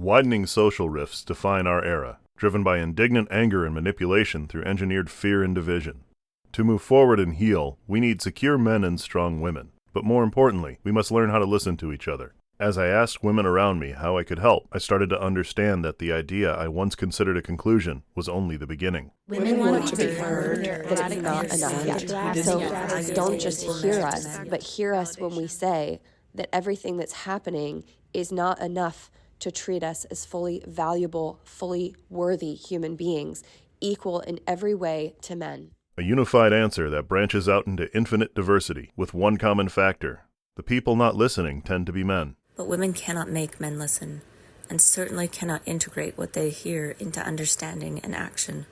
Widening social rifts define our era, driven by indignant anger and manipulation through engineered fear and division. To move forward and heal, we need secure men and strong women. But more importantly, we must learn how to listen to each other. As I asked women around me how I could help, I started to understand that the idea I once considered a conclusion was only the beginning. Women want to be heard, but it's not enough yet. So don't just hear us, but hear us when we say that everything that's happening is not enough to treat us as fully valuable, fully worthy human beings, equal in every way to men. A unified answer that branches out into infinite diversity, with one common factor. The people not listening tend to be men. But women cannot make men listen, and certainly cannot integrate what they hear into understanding and action.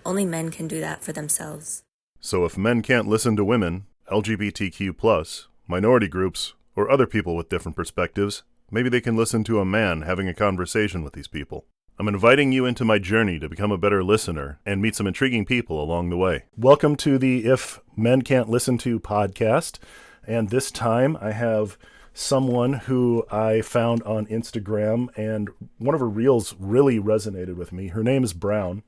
Only men can do that for themselves. So if men can't listen to women, LGBTQ+, minority groups, or other people with different perspectives, maybe they can listen to a man having a conversation with these people. I'm inviting you into my journey to become a better listener and meet some intriguing people along the way. Welcome to the If Men Can't Listen To podcast. And this time I have someone who I found on Instagram, and one of her reels really resonated with me. Her name is Brown.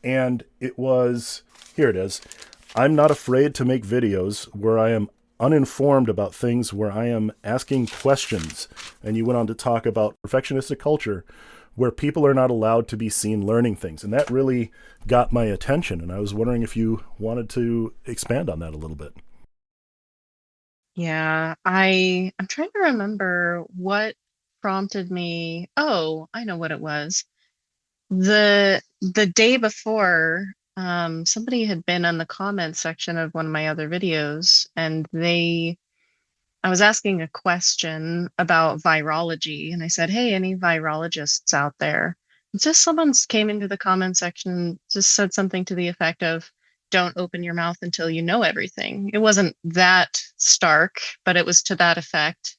And it was, here it is. I'm not afraid to make videos where I am uninformed about things, where I am asking questions. And you went on to talk about perfectionistic culture, where people are not allowed to be seen learning things. And that really got my attention. And I was wondering if you wanted to expand on that a little bit. Yeah, I'm trying to remember what prompted me. Oh, I know what it was. The day before, somebody had been on the comments section of one of my other videos, and I was asking a question about virology, and I said, "Hey, any virologists out there?" And just someone came into the comment section and just said something to the effect of, "Don't open your mouth until you know everything." It wasn't that stark, but it was to that effect.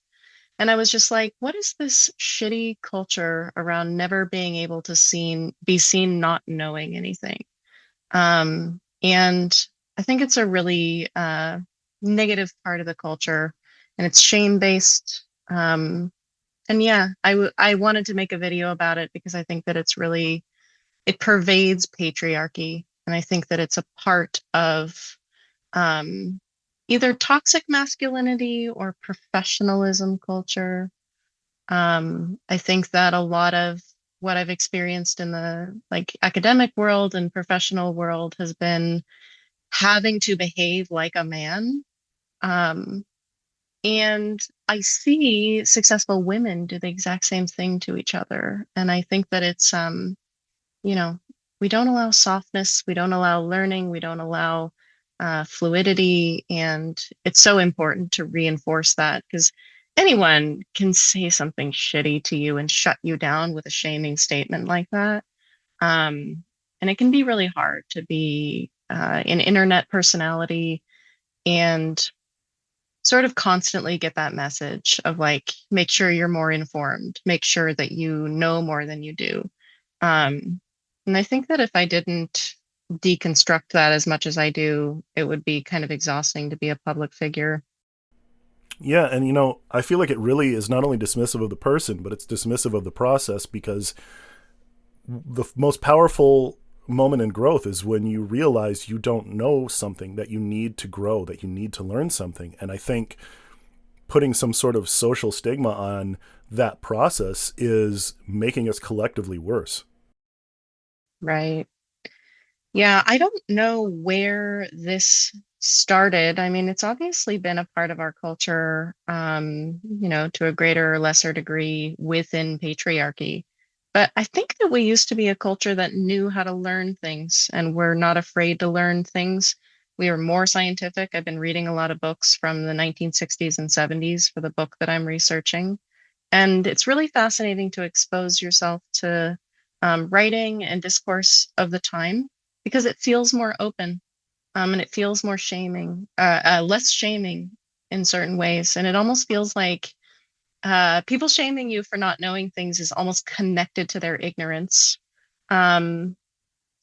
And I was just like, what is this shitty culture around never being able to be seen not knowing anything? And I think it's a really negative part of the culture, and it's shame-based. And yeah, I wanted to make a video about it because I think that it pervades patriarchy. And I think that it's a part of either toxic masculinity or professionalism culture. I think that a lot of what I've experienced in the academic world and professional world has been having to behave like a man. And I see successful women do the exact same thing to each other. And I think that it's, we don't allow softness, we don't allow learning, we don't allow fluidity. And it's so important to reinforce that, because anyone can say something shitty to you and shut you down with a shaming statement like that. And it can be really hard to be an internet personality and sort of constantly get that message of make sure you're more informed, make sure that you know more than you do. And I think that if I didn't deconstruct that as much as I do, it would be kind of exhausting to be a public figure. Yeah, and I feel like it really is not only dismissive of the person, but it's dismissive of the process, because the most powerful moment in growth is when you realize you don't know something, that you need to grow, that you need to learn something. And I think putting some sort of social stigma on that process is making us collectively worse. Right. Yeah, I don't know where this started. I mean, it's obviously been a part of our culture, to a greater or lesser degree within patriarchy. But I think that we used to be a culture that knew how to learn things, and we're not afraid to learn things. We are more scientific. I've been reading a lot of books from the 1960s and 70s for the book that I'm researching. And it's really fascinating to expose yourself to writing and discourse of the time, because it feels more open, and it feels more less shaming in certain ways. And it almost feels like people shaming you for not knowing things is almost connected to their ignorance. And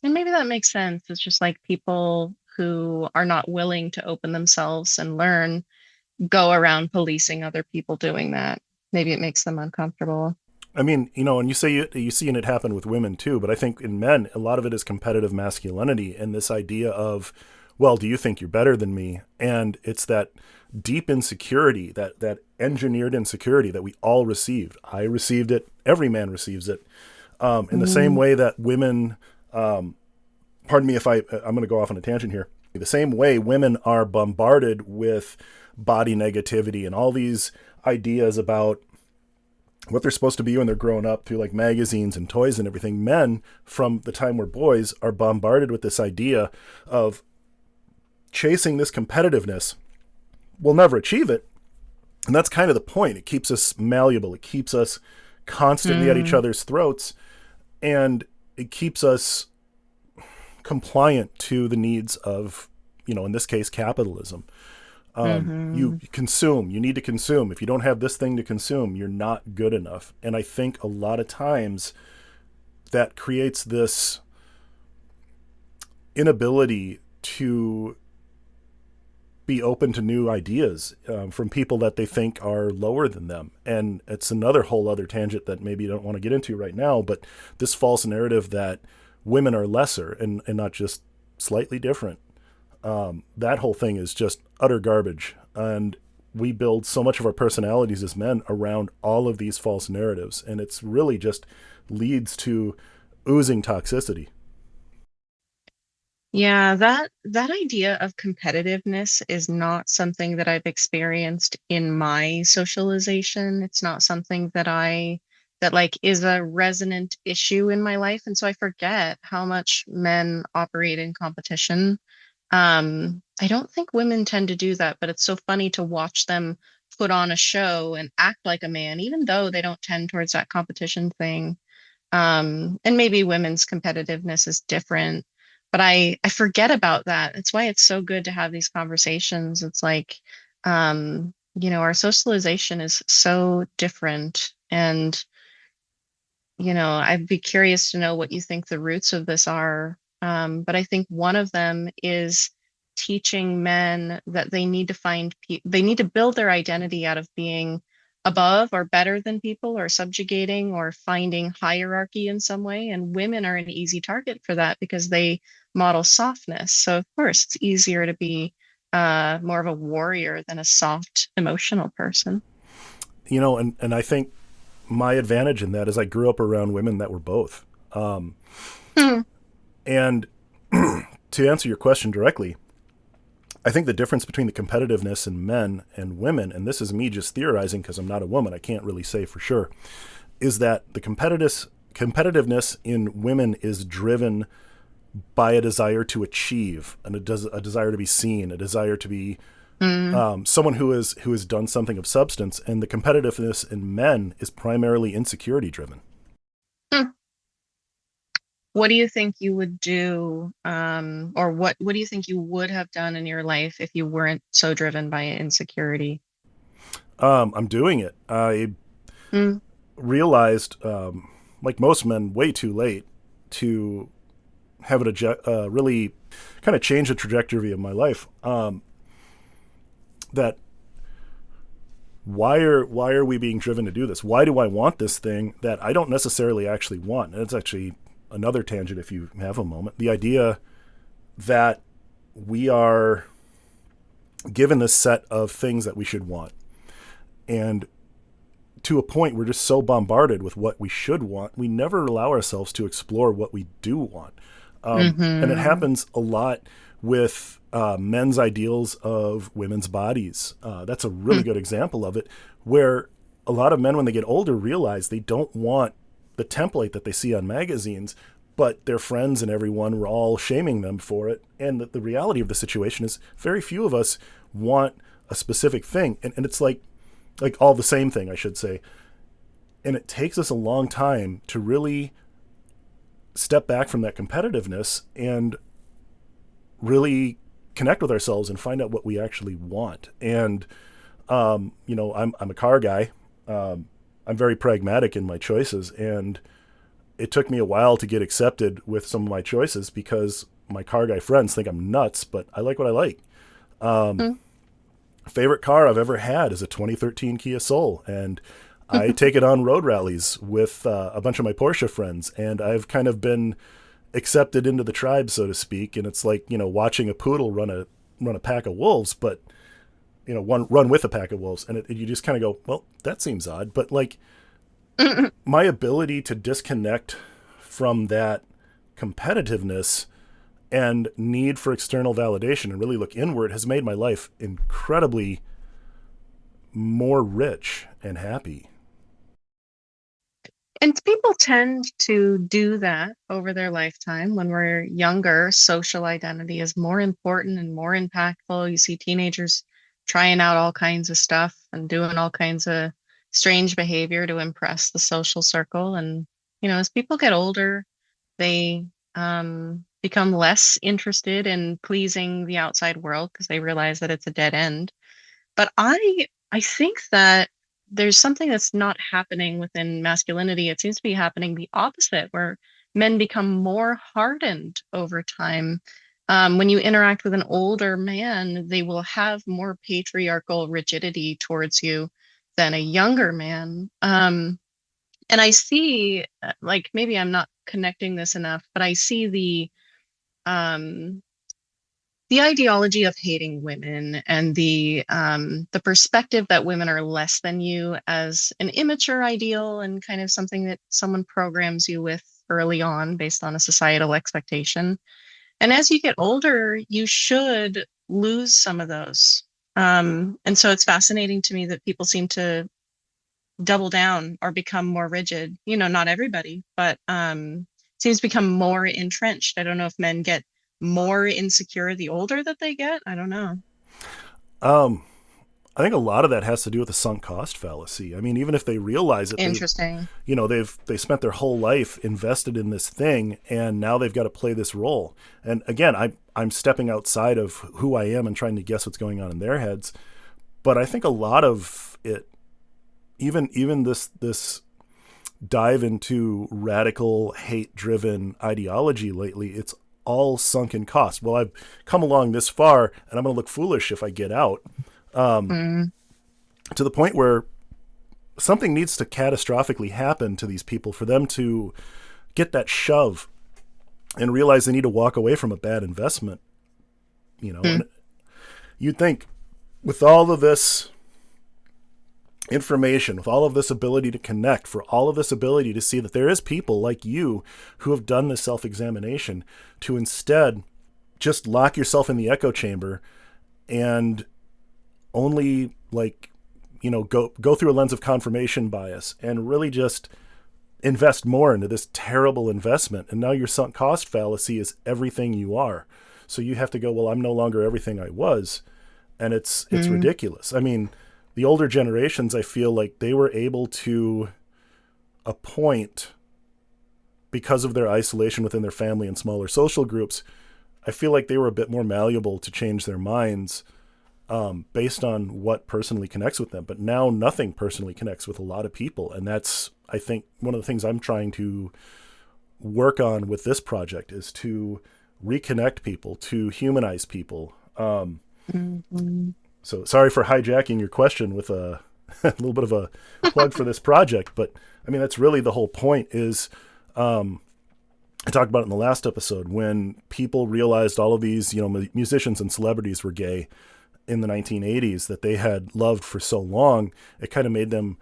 maybe that makes sense. It's just like people who are not willing to open themselves and learn go around policing other people doing that. Maybe it makes them uncomfortable. I mean, and you say you see it happen with women too, but I think in men, a lot of it is competitive masculinity and this idea of, well, do you think you're better than me? And it's that deep insecurity, that engineered insecurity that we all received. I received it. Every man receives it. In the same way that women, pardon me if I'm going to go off on a tangent here. The same way women are bombarded with body negativity and all these ideas about what they're supposed to be when they're growing up through like magazines and toys and everything. Men, from the time we're boys, are bombarded with this idea of chasing this competitiveness. We'll never achieve it. And that's kind of the point. It keeps us malleable. It keeps us constantly at each other's throats. And it keeps us compliant to the needs of, in this case, capitalism. You consume. You need to consume. If you don't have this thing to consume, you're not good enough. And I think a lot of times that creates this inability to be open to new ideas from people that they think are lower than them. And it's another whole other tangent that maybe you don't want to get into right now, but this false narrative that women are lesser and not just slightly different. That whole thing is just utter garbage. And we build so much of our personalities as men around all of these false narratives. And it's really just leads to oozing toxicity. Yeah, that idea of competitiveness is not something that I've experienced in my socialization. It's not something that like is a resonant issue in my life. And so I forget how much men operate in competition. I don't think women tend to do that, but it's so funny to watch them put on a show and act like a man, even though they don't tend towards that competition thing. And maybe women's competitiveness is different, but I forget about that. It's why it's so good to have these conversations. It's like, our socialization is so different. And, I'd be curious to know what you think the roots of this are. But I think one of them is teaching men that they need to they need to build their identity out of being above or better than people, or subjugating, or finding hierarchy in some way. And women are an easy target for that because they model softness. So of course it's easier to be more of a warrior than a soft, emotional person. And I think my advantage in that is I grew up around women that were both. And to answer your question directly, I think the difference between the competitiveness in men and women, and this is me just theorizing because I'm not a woman, I can't really say for sure, is that the competitiveness in women is driven by a desire to achieve, and a desire to be seen, a desire to be someone who has done something of substance, and the competitiveness in men is primarily insecurity driven. What do you think you would do, or what do you think you would have done in your life if you weren't so driven by insecurity? I'm doing it. I realized, like most men, way too late to have it really kind of change the trajectory of my life. That why are we being driven to do this? Why do I want this thing that I don't necessarily actually want? And it's actually another tangent if you have a moment. The idea that we are given this set of things that we should want. And to a point, we're just so bombarded with what we should want, we never allow ourselves to explore what we do want. And it happens a lot with men's ideals of women's bodies. That's a really good example of it, where a lot of men, when they get older, realize they don't want the template that they see on magazines, but their friends and everyone were all shaming them for it. And the reality of the situation is very few of us want a specific thing. And it's like all the same thing, I should say. And it takes us a long time to really step back from that competitiveness and really connect with ourselves and find out what we actually want. And, I'm a car guy. I'm very pragmatic in my choices, and it took me a while to get accepted with some of my choices because my car guy friends think I'm nuts, but I like what I like. Favorite car I've ever had is a 2013 Kia Soul, and I take it on road rallies with a bunch of my Porsche friends, and I've kind of been accepted into the tribe, so to speak. And it's like, watching a poodle run a pack of wolves, but run with a pack of wolves, and you just kind of go, well, that seems odd. But like, my ability to disconnect from that competitiveness and need for external validation and really look inward has made my life incredibly more rich and happy. And people tend to do that over their lifetime. When we're younger, social identity is more important and more impactful. You see teenagers trying out all kinds of stuff and doing all kinds of strange behavior to impress the social circle. And, as people get older, they become less interested in pleasing the outside world because they realize that it's a dead end. But I think that there's something that's not happening within masculinity. It seems to be happening the opposite, where men become more hardened over time. When you interact with an older man, they will have more patriarchal rigidity towards you than a younger man. And I see, like, maybe I'm not connecting this enough, but I see um, the ideology of hating women and the perspective that women are less than you as an immature ideal and kind of something that someone programs you with early on based on a societal expectation. And as you get older, you should lose some of those. And so it's fascinating to me that people seem to double down or become more rigid. Not everybody, but seems to become more entrenched. I don't know if men get more insecure the older that they get. I don't know. I think a lot of that has to do with the sunk cost fallacy. I mean, even if they realize it, Interesting. they spent their whole life invested in this thing, and now they've got to play this role. And again, I'm stepping outside of who I am and trying to guess what's going on in their heads. But I think a lot of it, even this dive into radical hate-driven ideology lately, it's all sunken cost. Well, I've come along this far, and I'm going to look foolish if I get out. To the point where something needs to catastrophically happen to these people for them to get that shove and realize they need to walk away from a bad investment. And you'd think with all of this information, with all of this ability to connect, for all of this ability to see that there is people like you who have done this self-examination, to instead just lock yourself in the echo chamber and only go through a lens of confirmation bias and really just invest more into this terrible investment. And now your sunk cost fallacy is everything you are. So you have to go, well, I'm no longer everything I was. And it's ridiculous. I mean, the older generations, I feel like they were able to a point, because of their isolation within their family and smaller social groups, I feel like they were a bit more malleable to change their minds based on what personally connects with them. But now nothing personally connects with a lot of people. And that's, I think, one of the things I'm trying to work on with this project is to reconnect people, to humanize people. So sorry for hijacking your question with a little bit of a plug for this project, but I mean, that's really the whole point is, I talked about it in the last episode, when people realized all of these, musicians and celebrities were gay in the 1980s that they had loved for so long, it kind of made them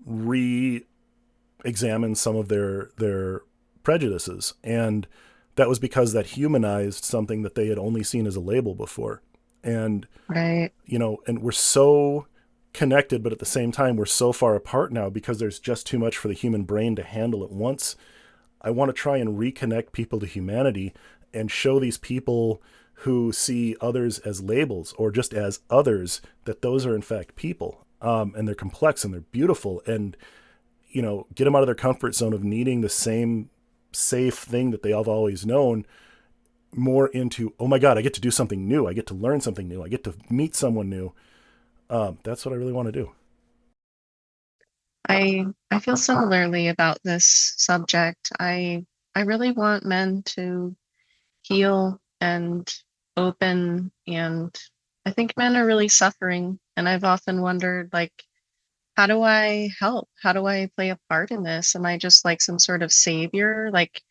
re-examine some of their prejudices. And that was because that humanized something that they had only seen as a label before. And, right. And we're so connected, but at the same time, we're so far apart now because there's just too much for the human brain to handle at once. I want to try and reconnect people to humanity and show these people who see others as labels or just as others, that those are in fact people. And they're complex and they're beautiful, and, get them out of their comfort zone of needing the same safe thing that they have always known, more into, oh my God, I get to do something new. I get to learn something new. I get to meet someone new. That's what I really want to do. I feel similarly about this subject. I really want men to heal and open, and I think men are really suffering. And I've often wondered, like, how do I help? How do I play a part in this? Am I just like some sort of savior? Like,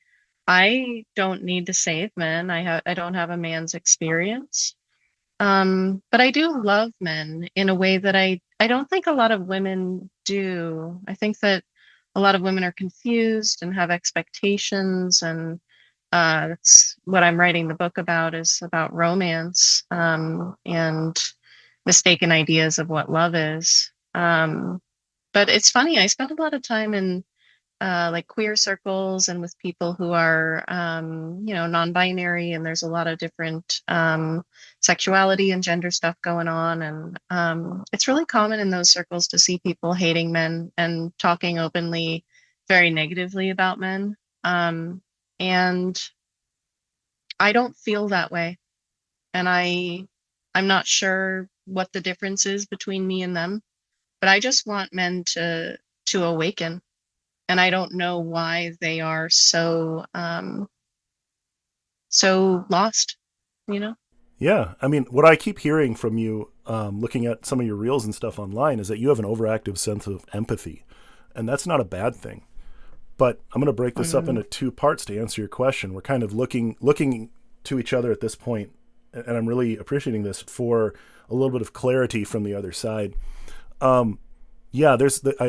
I don't need to save men. I don't have a man's experience. But I do love men in a way that I don't think a lot of women do. I think that a lot of women are confused and have expectations, and that's what I'm writing the book about, is about romance, and mistaken ideas of what love is. But it's funny, I spend a lot of time in like queer circles and with people who are, non-binary, and there's a lot of different sexuality and gender stuff going on. And it's really common in those circles to see people hating men and talking openly very negatively about men. And I don't feel that way. And I'm not sure what the difference is between me and them, but I just want men to awaken. And I don't know why they are so lost, you know? Yeah, I mean, what I keep hearing from you, looking at some of your reels and stuff online, is that you have an overactive sense of empathy, and that's not a bad thing. But I'm going to break this up into two parts to answer your question. We're kind of looking to each other at this point, and I'm really appreciating this for a little bit of clarity from the other side. Yeah,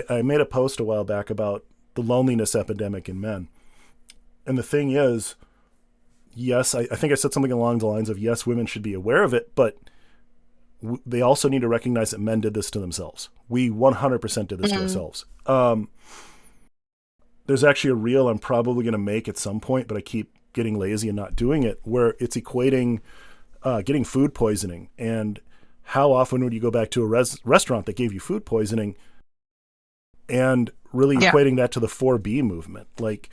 I made a post a while back about the loneliness epidemic in men, and the thing is, yes, I think I said something along the lines of, yes, women should be aware of it, but they also need to recognize that men did this to themselves. We 100% did this to ourselves. There's actually a reel I'm probably going to make at some point, but I keep getting lazy and not doing it, where it's equating getting food poisoning, and how often would you go back to a restaurant that gave you food poisoning, and really equating that to the 4B movement. Like,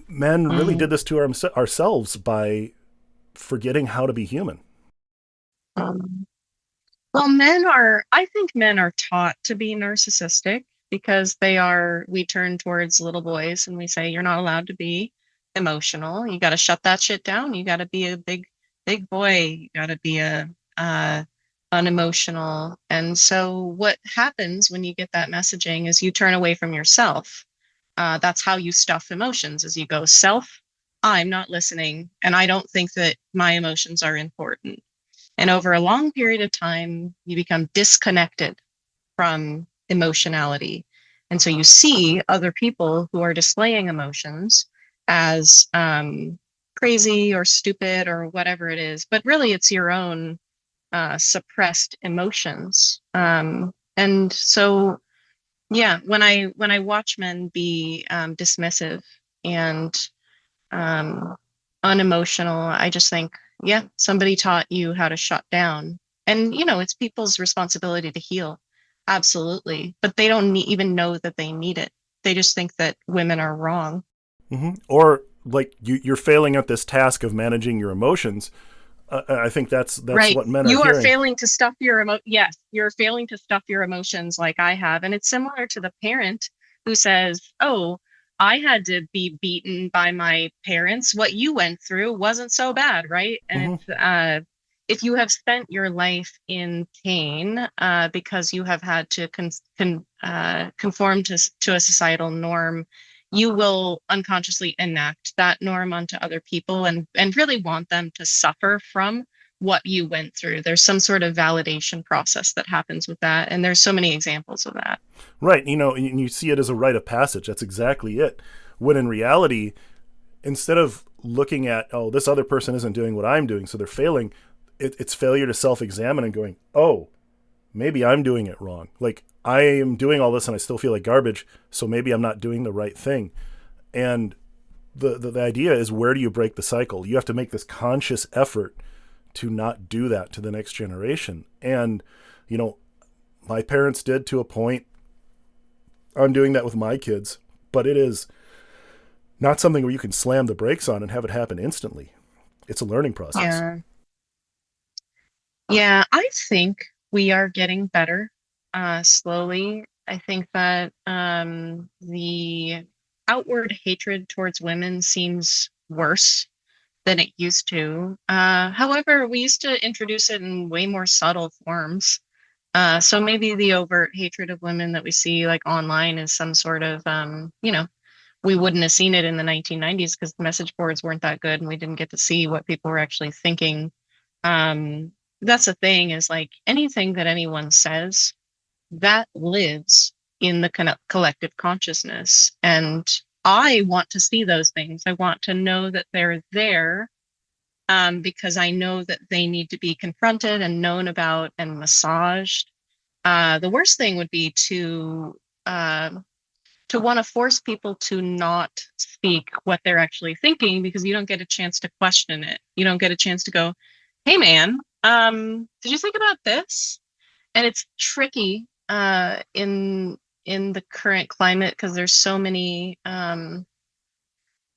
men really did this to ourselves by forgetting how to be human. Well, I think men are taught to be narcissistic because we turn towards little boys and we say, you're not allowed to be emotional. You got to shut that shit down. You got to be a big boy. You got to be unemotional. And so what happens when you get that messaging is you turn away from yourself. That's how you stuff emotions, is you go, self, I'm not listening, and I don't think that my emotions are important. And over a long period of time, you become disconnected from emotionality. And so you see other people who are displaying emotions as crazy or stupid or whatever it is, but really it's your own suppressed emotions. And so, yeah, when I watch men be dismissive and unemotional, I just think, yeah, somebody taught you how to shut down. And, it's people's responsibility to heal. Absolutely. But they don't even know that they need it. They just think that women are wrong. Mm-hmm. Or like you're failing at this task of managing your emotions. I think that's right. What men are You are hearing. failing to stuff your Yes, you're failing to stuff your emotions like I have. And it's similar to the parent who says, oh, I had to be beaten by my parents. What you went through wasn't so bad, right? And if you have spent your life in pain because you have had to conform to a societal norm, you will unconsciously enact that norm onto other people and really want them to suffer from what you went through. There's some sort of validation process that happens with that. And there's so many examples of that. Right. And you see it as a rite of passage. That's exactly it. When in reality, instead of looking at, oh, this other person isn't doing what I'm doing, so they're failing, it's failure to self-examine and going, oh, maybe I'm doing it wrong. Like, I am doing all this and I still feel like garbage, so maybe I'm not doing the right thing. And the idea is, where do you break the cycle? You have to make this conscious effort to not do that to the next generation. And, my parents did to a point. I'm doing that with my kids, but it is not something where you can slam the brakes on and have it happen instantly. It's a learning process. Yeah, I think we are getting better slowly. I think that the outward hatred towards women seems worse than it used to. However, we used to introduce it in way more subtle forms. So maybe the overt hatred of women that we see like online is some sort of, we wouldn't have seen it in the 1990s because the message boards weren't that good and we didn't get to see what people were actually thinking. That's the thing, is like anything that anyone says, that lives in the collective consciousness. And I want to see those things. I want to know that they're there, because I know that they need to be confronted and known about and massaged. The worst thing would be uh, to want to force people to not speak what they're actually thinking, because you don't get a chance to question it. You don't get a chance to go, "Hey, man, did you think about this?" And it's tricky in the current climate because there's so many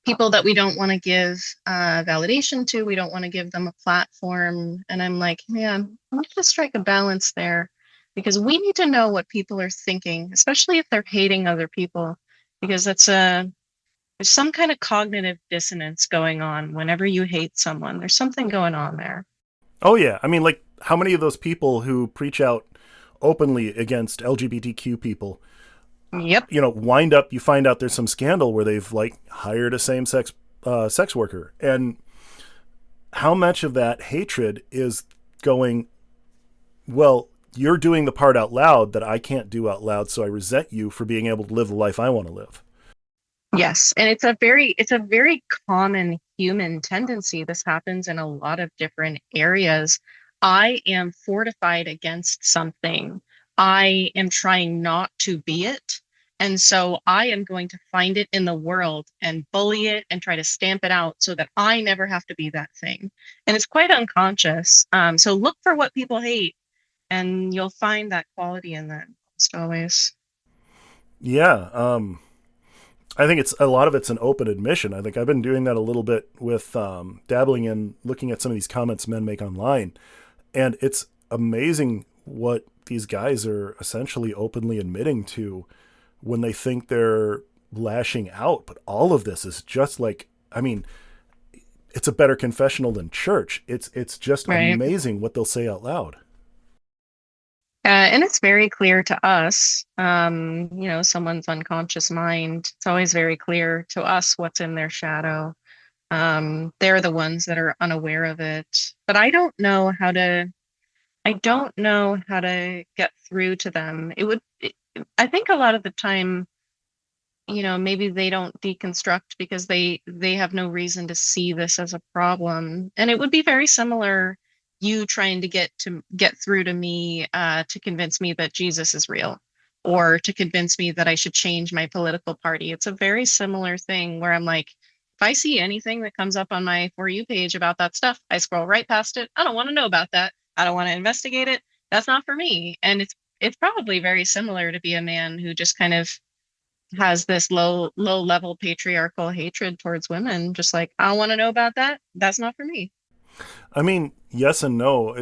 people that we don't want to give validation to. We don't want to give them a platform. And I'm like, man, we need to strike a balance there, because we need to know what people are thinking, especially if they're hating other people, because there's some kind of cognitive dissonance going on whenever you hate someone. There's something going on there. Oh yeah, I mean, like, how many of those people who preach out openly against LGBTQ people, Yep. wind up, you find out there's some scandal where they've like hired a same-sex sex worker, and how much of that hatred is going, well, you're doing the part out loud that I can't do out loud, so I resent you for being able to live the life I want to live. Yes, and it's a very common human tendency. This happens in a lot of different areas. I am fortified against something. I am trying not to be it. And so I am going to find it in the world and bully it and try to stamp it out so that I never have to be that thing. And it's quite unconscious. So look for what people hate, and you'll find that quality in them almost always. Yeah, I think it's a lot of it's an open admission. I think I've been doing that a little bit with dabbling in looking at some of these comments men make online, and it's amazing what these guys are essentially openly admitting to when they think they're lashing out. But all of this is just like, I mean, it's a better confessional than church. It's just Right. amazing what they'll say out loud. And it's very clear to us, someone's unconscious mind. It's always very clear to us what's in their shadow. They're the ones that are unaware of it. But I don't know how to get through to them. I think a lot of the time, maybe they don't deconstruct because they have no reason to see this as a problem. And it would be very similar, you trying to get through to me, to convince me that Jesus is real, or to convince me that I should change my political party. It's a very similar thing where I'm like, if I see anything that comes up on my For You page about that stuff, I scroll right past it. I don't want to know about that. I don't want to investigate it. That's not for me. And it's probably very similar to be a man who just kind of has this low level patriarchal hatred towards women, just like, I don't want to know about that. That's not for me. I mean, yes and no.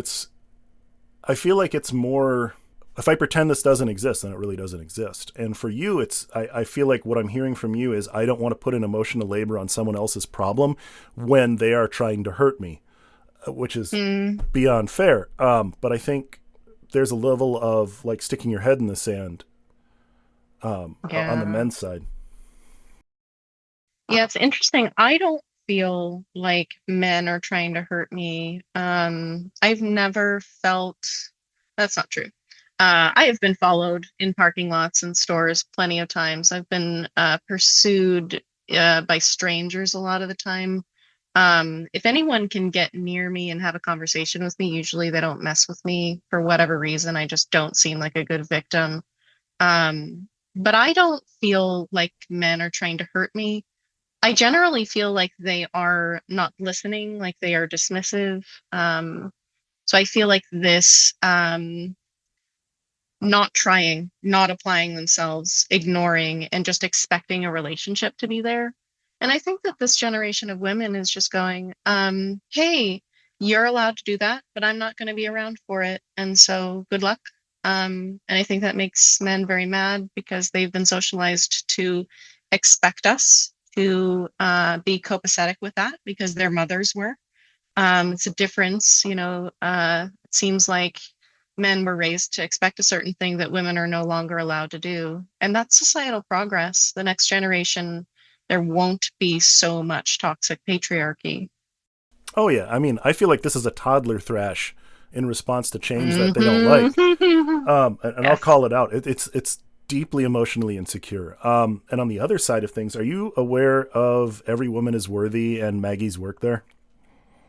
I feel like it's more, if I pretend this doesn't exist, then it really doesn't exist. And for you, I feel like what I'm hearing from you is I don't want to put an emotional labor on someone else's problem when they are trying to hurt me, which is beyond fair. But I think there's a level of like sticking your head in the sand on the Yeah. men's side. Yeah, it's interesting. I don't feel like men are trying to hurt me. I've never felt that's not true. I have been followed in parking lots and stores plenty of times. I've been pursued by strangers a lot of the time. If anyone can get near me and have a conversation with me, usually they don't mess with me for whatever reason. I just don't seem like a good victim. But I don't feel like men are trying to hurt me. I generally feel like they are not listening, like they are dismissive. So I feel like this not trying, not applying themselves, ignoring, and just expecting a relationship to be there. And I think that this generation of women is just going, hey, you're allowed to do that, but I'm not going to be around for it. And so good luck. And I think that makes men very mad because they've been socialized to expect us to be copacetic with that because their mothers were. It's a difference, it seems like men were raised to expect a certain thing that women are no longer allowed to do. And that's societal progress. The next generation, there won't be so much toxic patriarchy. Oh yeah, I mean, I feel like this is a toddler thrash in response to change that they don't like. And I'll call it out. It's deeply emotionally insecure. And on the other side of things, are you aware of Every Woman is Worthy and Maggie's work there?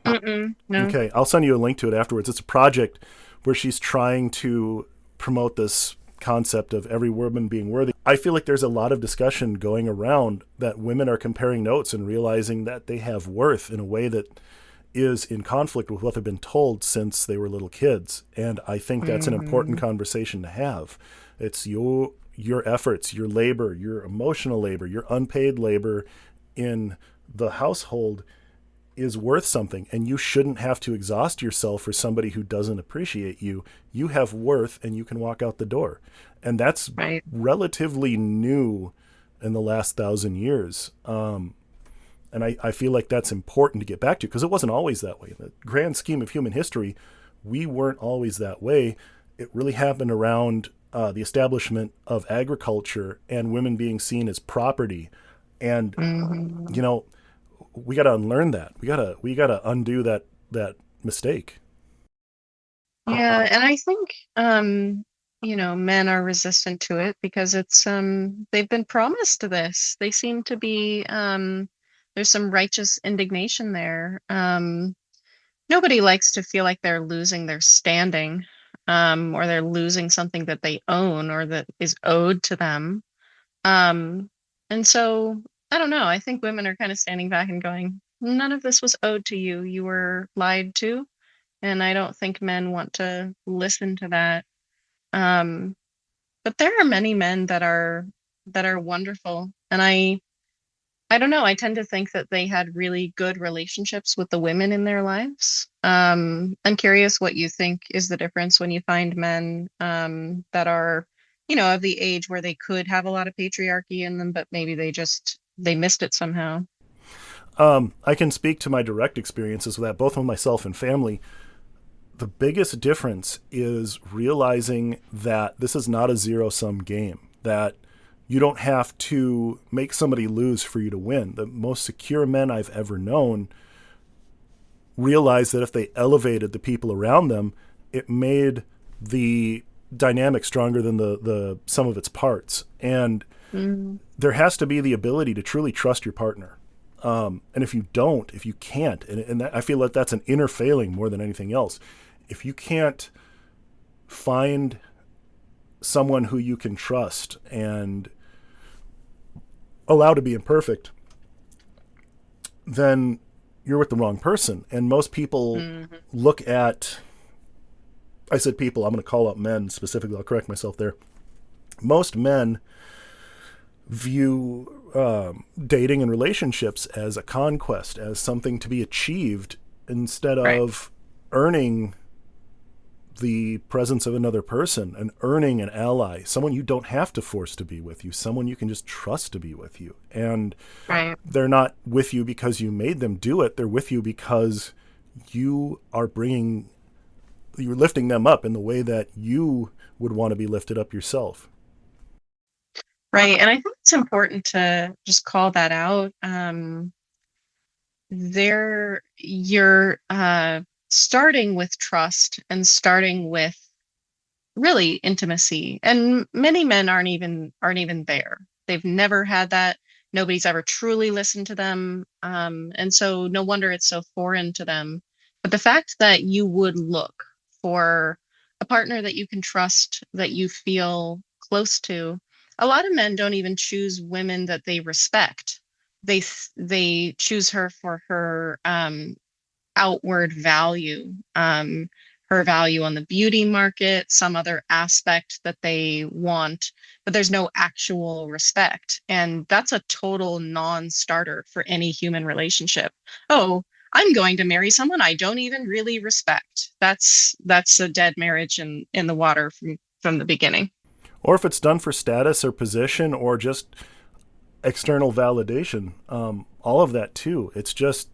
No. Okay, I'll send you a link to it afterwards. It's a project where she's trying to promote this concept of every woman being worthy. I feel like there's a lot of discussion going around that women are comparing notes and realizing that they have worth in a way that is in conflict with what they've been told since they were little kids. And I think that's an important conversation to have. It's your efforts, your labor, your emotional labor, your unpaid labor in the household is worth something, and you shouldn't have to exhaust yourself for somebody who doesn't appreciate you. You have worth, and you can walk out the door. And that's Right. relatively new in the last 1,000 years. And I feel like that's important to get back to, because it wasn't always that way. In the grand scheme of human history, we weren't always that way. It really happened around the establishment of agriculture and women being seen as property. And, you know, we got to unlearn that. We got to undo that mistake. Yeah, and I think men are resistant to it because it's they've been promised this. They seem to be there's some righteous indignation there. Nobody likes to feel like they're losing their standing, or they're losing something that they own or that is owed to them. And so I don't know. I think women are kind of standing back and going, none of this was owed to you. You were lied to. And I don't think men want to listen to that. But there are many men that are wonderful. And I don't know. I tend to think that they had really good relationships with the women in their lives. I'm curious what you think is the difference when you find men that are, of the age where they could have a lot of patriarchy in them, but maybe they missed it somehow. I can speak to my direct experiences with that, both with myself and family. The biggest difference is realizing that this is not a zero-sum game, that you don't have to make somebody lose for you to win. The most secure men I've ever known realized that if they elevated the people around them, it made the dynamic stronger than the sum of its parts. And there has to be the ability to truly trust your partner. And if you can't, and I feel like that's an inner failing more than anything else. If you can't find someone who you can trust and allow to be imperfect, then you're with the wrong person. And most people look at, I said people, I'm going to call out men specifically. I'll correct myself there. Most men view dating and relationships as a conquest, as something to be achieved, instead of earning the presence of another person and earning an ally, someone you don't have to force to be with you, someone you can just trust to be with you. And they're not with you because you made them do it. They're with you because you're lifting them up in the way that you would want to be lifted up yourself. Right. And I think it's important to just call that out. You're starting with trust and starting with really intimacy. And many men aren't even there. They've never had that. Nobody's ever truly listened to them. And so no wonder it's so foreign to them. But the fact that you would look for a partner that you can trust, that you feel close to, a lot of men don't even choose women that they respect. They choose her for her outward value, her value on the beauty market, some other aspect that they want, but there's no actual respect. And that's a total non-starter for any human relationship. Oh, I'm going to marry someone I don't even really respect. That's a dead marriage in the water from the beginning. Or if it's done for status or position or just external validation, all of that too. It's just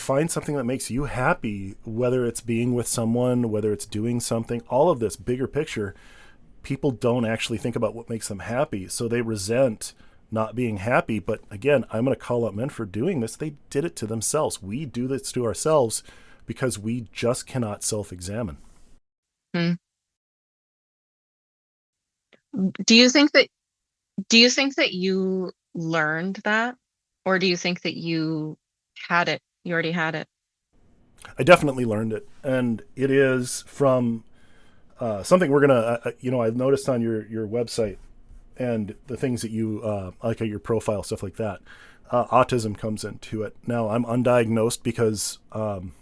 find something that makes you happy, whether it's being with someone, whether it's doing something, all of this bigger picture. People don't actually think about what makes them happy. So they resent not being happy. But again, I'm going to call out men for doing this. They did it to themselves. We do this to ourselves because we just cannot self-examine. Hmm. Do you think that you learned that, or do you think that you had it? You already had it. I definitely learned it. And it is from something we're going to, I've noticed on your website and the things that you like at your profile, stuff like that. Autism comes into it. Now, I'm undiagnosed because, and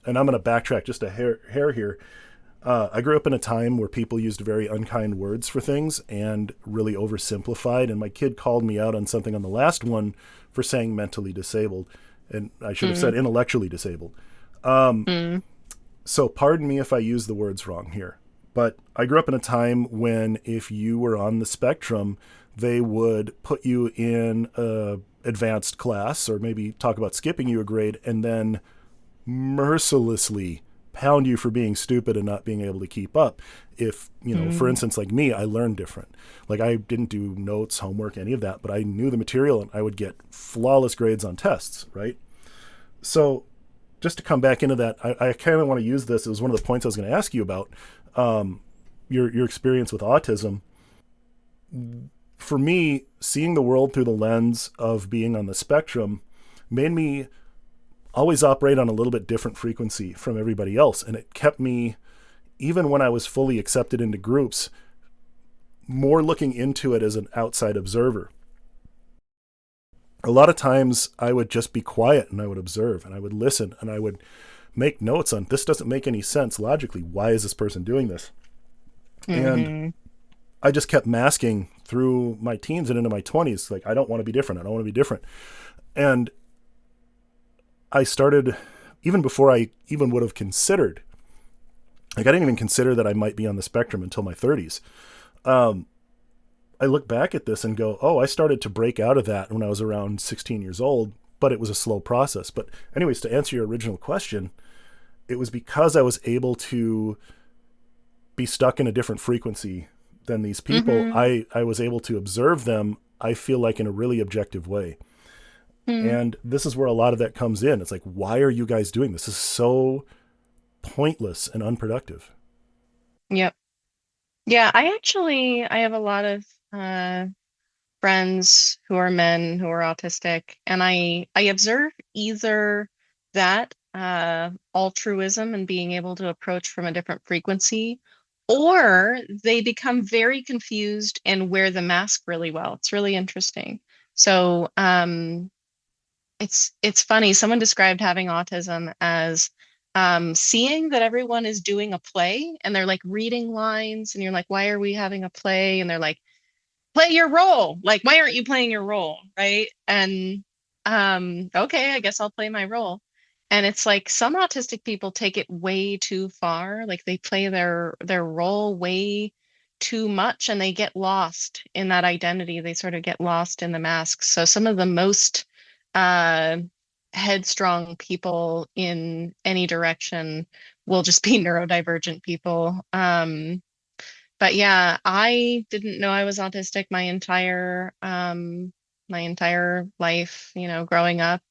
I'm going to backtrack just a hair here. I grew up in a time where people used very unkind words for things and really oversimplified. And my kid called me out on something on the last one for saying mentally disabled. And I should have said intellectually disabled. So pardon me if I use the words wrong here. But I grew up in a time when if you were on the spectrum, they would put you in a advanced class or maybe talk about skipping you a grade and then mercilessly pound you for being stupid and not being able to keep up. If, for instance, like me, I learned different. Like I didn't do notes, homework, any of that, but I knew the material and I would get flawless grades on tests, right? So just to come back into that, I kind of want to use this. It was one of the points I was going to ask you about. Your experience with autism. For me, seeing the world through the lens of being on the spectrum made me always operate on a little bit different frequency from everybody else. And it kept me, even when I was fully accepted into groups, more looking into it as an outside observer. A lot of times I would just be quiet and I would observe and I would listen and I would make notes on this doesn't make any sense logically. Why is this person doing this? And I just kept masking through my teens and into my 20s. Like, I don't want to be different. I don't want to be different. And I started, even before I even would have considered, like I didn't even consider that I might be on the spectrum until my 30s. I look back at this and go, oh, I started to break out of that when I was around 16 years old, but it was a slow process. But anyways, to answer your original question, it was because I was able to be stuck in a different frequency than these people. I was able to observe them, I feel like, in a really objective way. And this is where a lot of that comes in. It's like, why are you guys doing this? This is so pointless and unproductive. Yep. Yeah, I have a lot of friends who are men who are autistic, and I observe either that altruism and being able to approach from a different frequency, or they become very confused and wear the mask really well. It's really interesting. So it's funny. Someone described having autism as seeing that everyone is doing a play and they're like reading lines, and you're like, why are we having a play? And they're like, play your role. Like, why aren't you playing your role? Right. And okay, I guess I'll play my role. And it's like some autistic people take it way too far. Like they play their role way too much and they get lost in that identity. They sort of get lost in the mask. So some of the most uh headstrong people in any direction will just be neurodivergent people. But yeah, I didn't know I was autistic my entire life, growing up.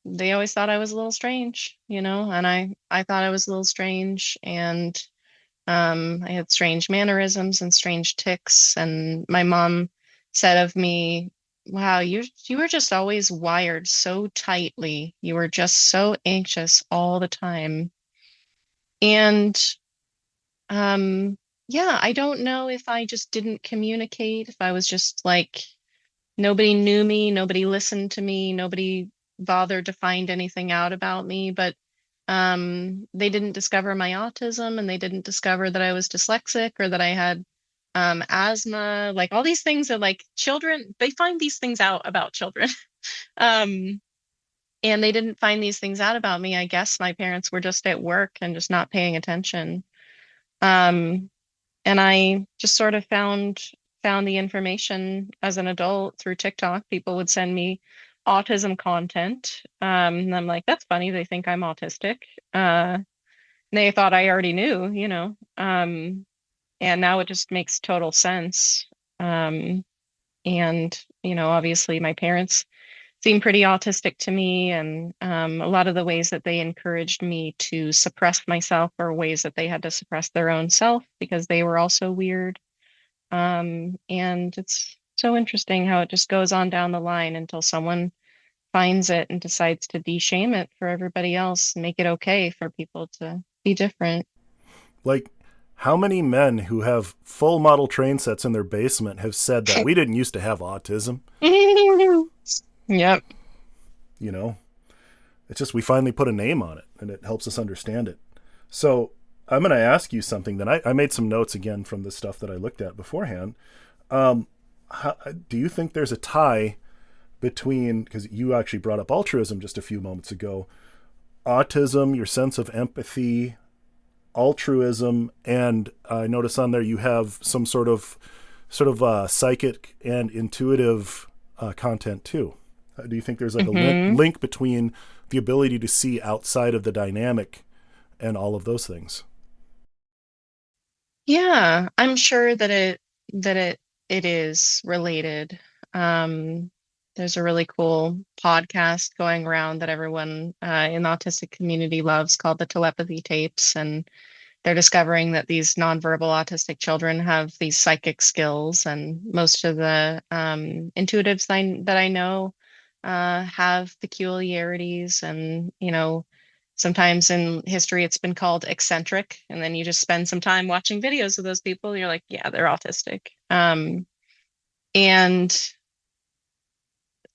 They always thought I was a little strange, and I thought I was a little strange, and I had strange mannerisms and strange tics, and my mom said of me, "Wow, you were just always wired so tightly. You were just so anxious all the time." And yeah, I don't know if I just didn't communicate, if I was just like, nobody knew me, nobody listened to me, nobody bothered to find anything out about me, but they didn't discover my autism and they didn't discover that I was dyslexic or that I had asthma. Like all these things are like children, they find these things out about children. Um, and they didn't find these things out about me. I guess my parents were just at work and just not paying attention. Um, and I just sort of found the information as an adult through TikTok. People would send me autism content. And I'm like, that's funny. They think I'm autistic. They thought I already knew, and now it just makes total sense. And, obviously my parents seem pretty autistic to me. And a lot of the ways that they encouraged me to suppress myself are ways that they had to suppress their own self because they were also weird. And it's so interesting how it just goes on down the line until someone finds it and decides to de-shame it for everybody else and make it okay for people to be different. Like, how many men who have full model train sets in their basement have said that we didn't used to have autism? Yep. It's just we finally put a name on it and it helps us understand it. So I'm going to ask you something that I made some notes again from the stuff that I looked at beforehand. Do you think there's a tie between, because you actually brought up altruism just a few moments ago, autism, your sense of empathy, altruism, and I notice on there you have some sort of psychic and intuitive content too. Do you think there's like a link between the ability to see outside of the dynamic and all of those things? Yeah, I'm sure that it is related. There's a really cool podcast going around that everyone in the autistic community loves called the Telepathy Tapes, and they're discovering that these nonverbal autistic children have these psychic skills, and most of the intuitives that I know have peculiarities, and sometimes in history it's been called eccentric, and then you just spend some time watching videos of those people and you're like, yeah, they're autistic. And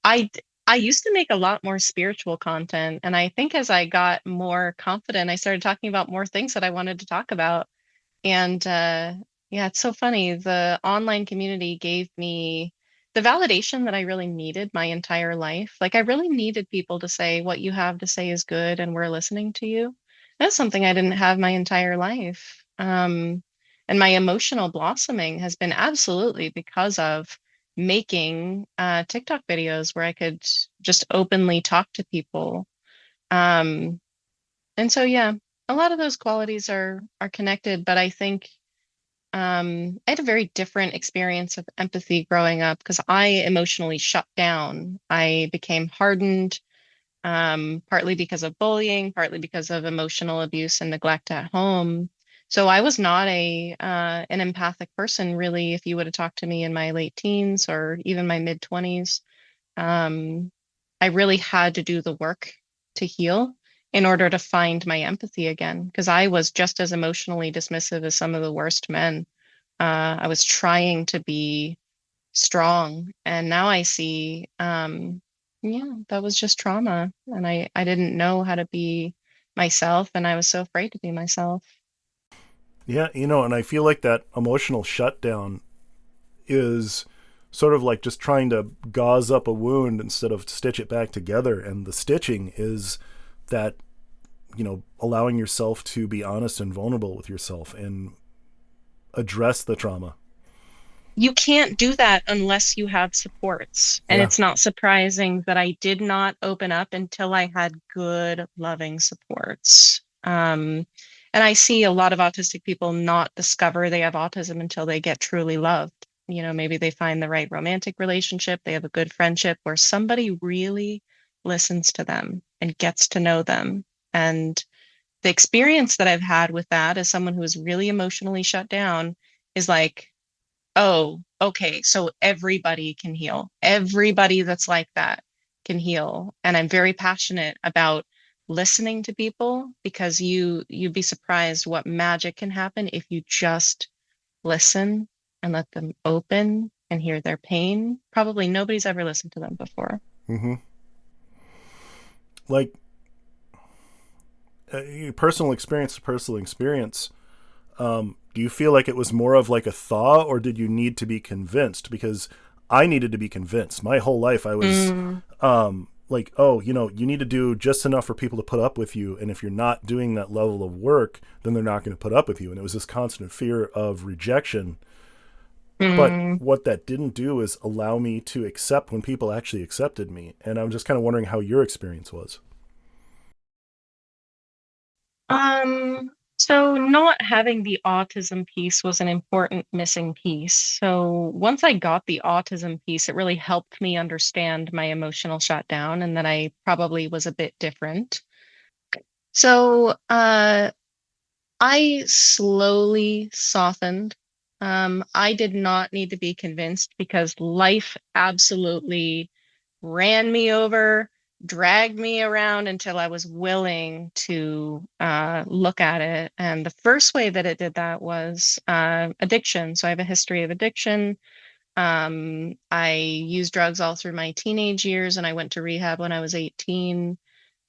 I used to make a lot more spiritual content, and I think as I got more confident I started talking about more things that I wanted to talk about. And yeah, it's so funny, the online community gave me the validation that I really needed my entire life. Like, I really needed people to say what you have to say is good and we're listening to you. That's something I didn't have my entire life. And my emotional blossoming has been absolutely because of making TikTok videos where I could just openly talk to people. And so, yeah, a lot of those qualities are connected, but I think I had a very different experience of empathy growing up because I emotionally shut down. I became hardened, partly because of bullying, partly because of emotional abuse and neglect at home. So I was not an empathic person, really. If you would have talked to me in my late teens or even my mid 20s, I really had to do the work to heal in order to find my empathy again, because I was just as emotionally dismissive as some of the worst men. I was trying to be strong, and now I see, yeah, that was just trauma, and I didn't know how to be myself, and I was so afraid to be myself. Yeah, and I feel like that emotional shutdown is sort of like just trying to gauze up a wound instead of stitch it back together. And the stitching is that, allowing yourself to be honest and vulnerable with yourself and address the trauma. You can't do that unless you have supports. And it's not surprising that I did not open up until I had good, loving supports. And I see a lot of autistic people not discover they have autism until they get truly loved. Maybe they find the right romantic relationship, they have a good friendship where somebody really listens to them and gets to know them. And the experience that I've had with that as someone who is really emotionally shut down is like, oh, okay, so everybody can heal. Everybody that's like that can heal. And I'm very passionate about listening to people, because you'd be surprised what magic can happen if you just listen and let them open and hear their pain. Probably nobody's ever listened to them before. Mm-hmm. Like, personal experience to personal experience. Do you feel like it was more of like a thaw, or did you need to be convinced? Because I needed to be convinced. My whole life I was like, oh, you need to do just enough for people to put up with you. And if you're not doing that level of work, then they're not going to put up with you. And it was this constant fear of rejection. But Mm. what that didn't do is allow me to accept when people actually accepted me. And I'm just kind of wondering how your experience was. So not having the autism piece was an important missing piece. So once I got the autism piece, it really helped me understand my emotional shutdown and that I probably was a bit different. So I slowly softened. I did not need to be convinced because life absolutely ran me over, dragged me around until I was willing to look at it. And the first way that it did that was addiction. So I have a history of addiction. I used drugs all through my teenage years, and I went to rehab when I was 18.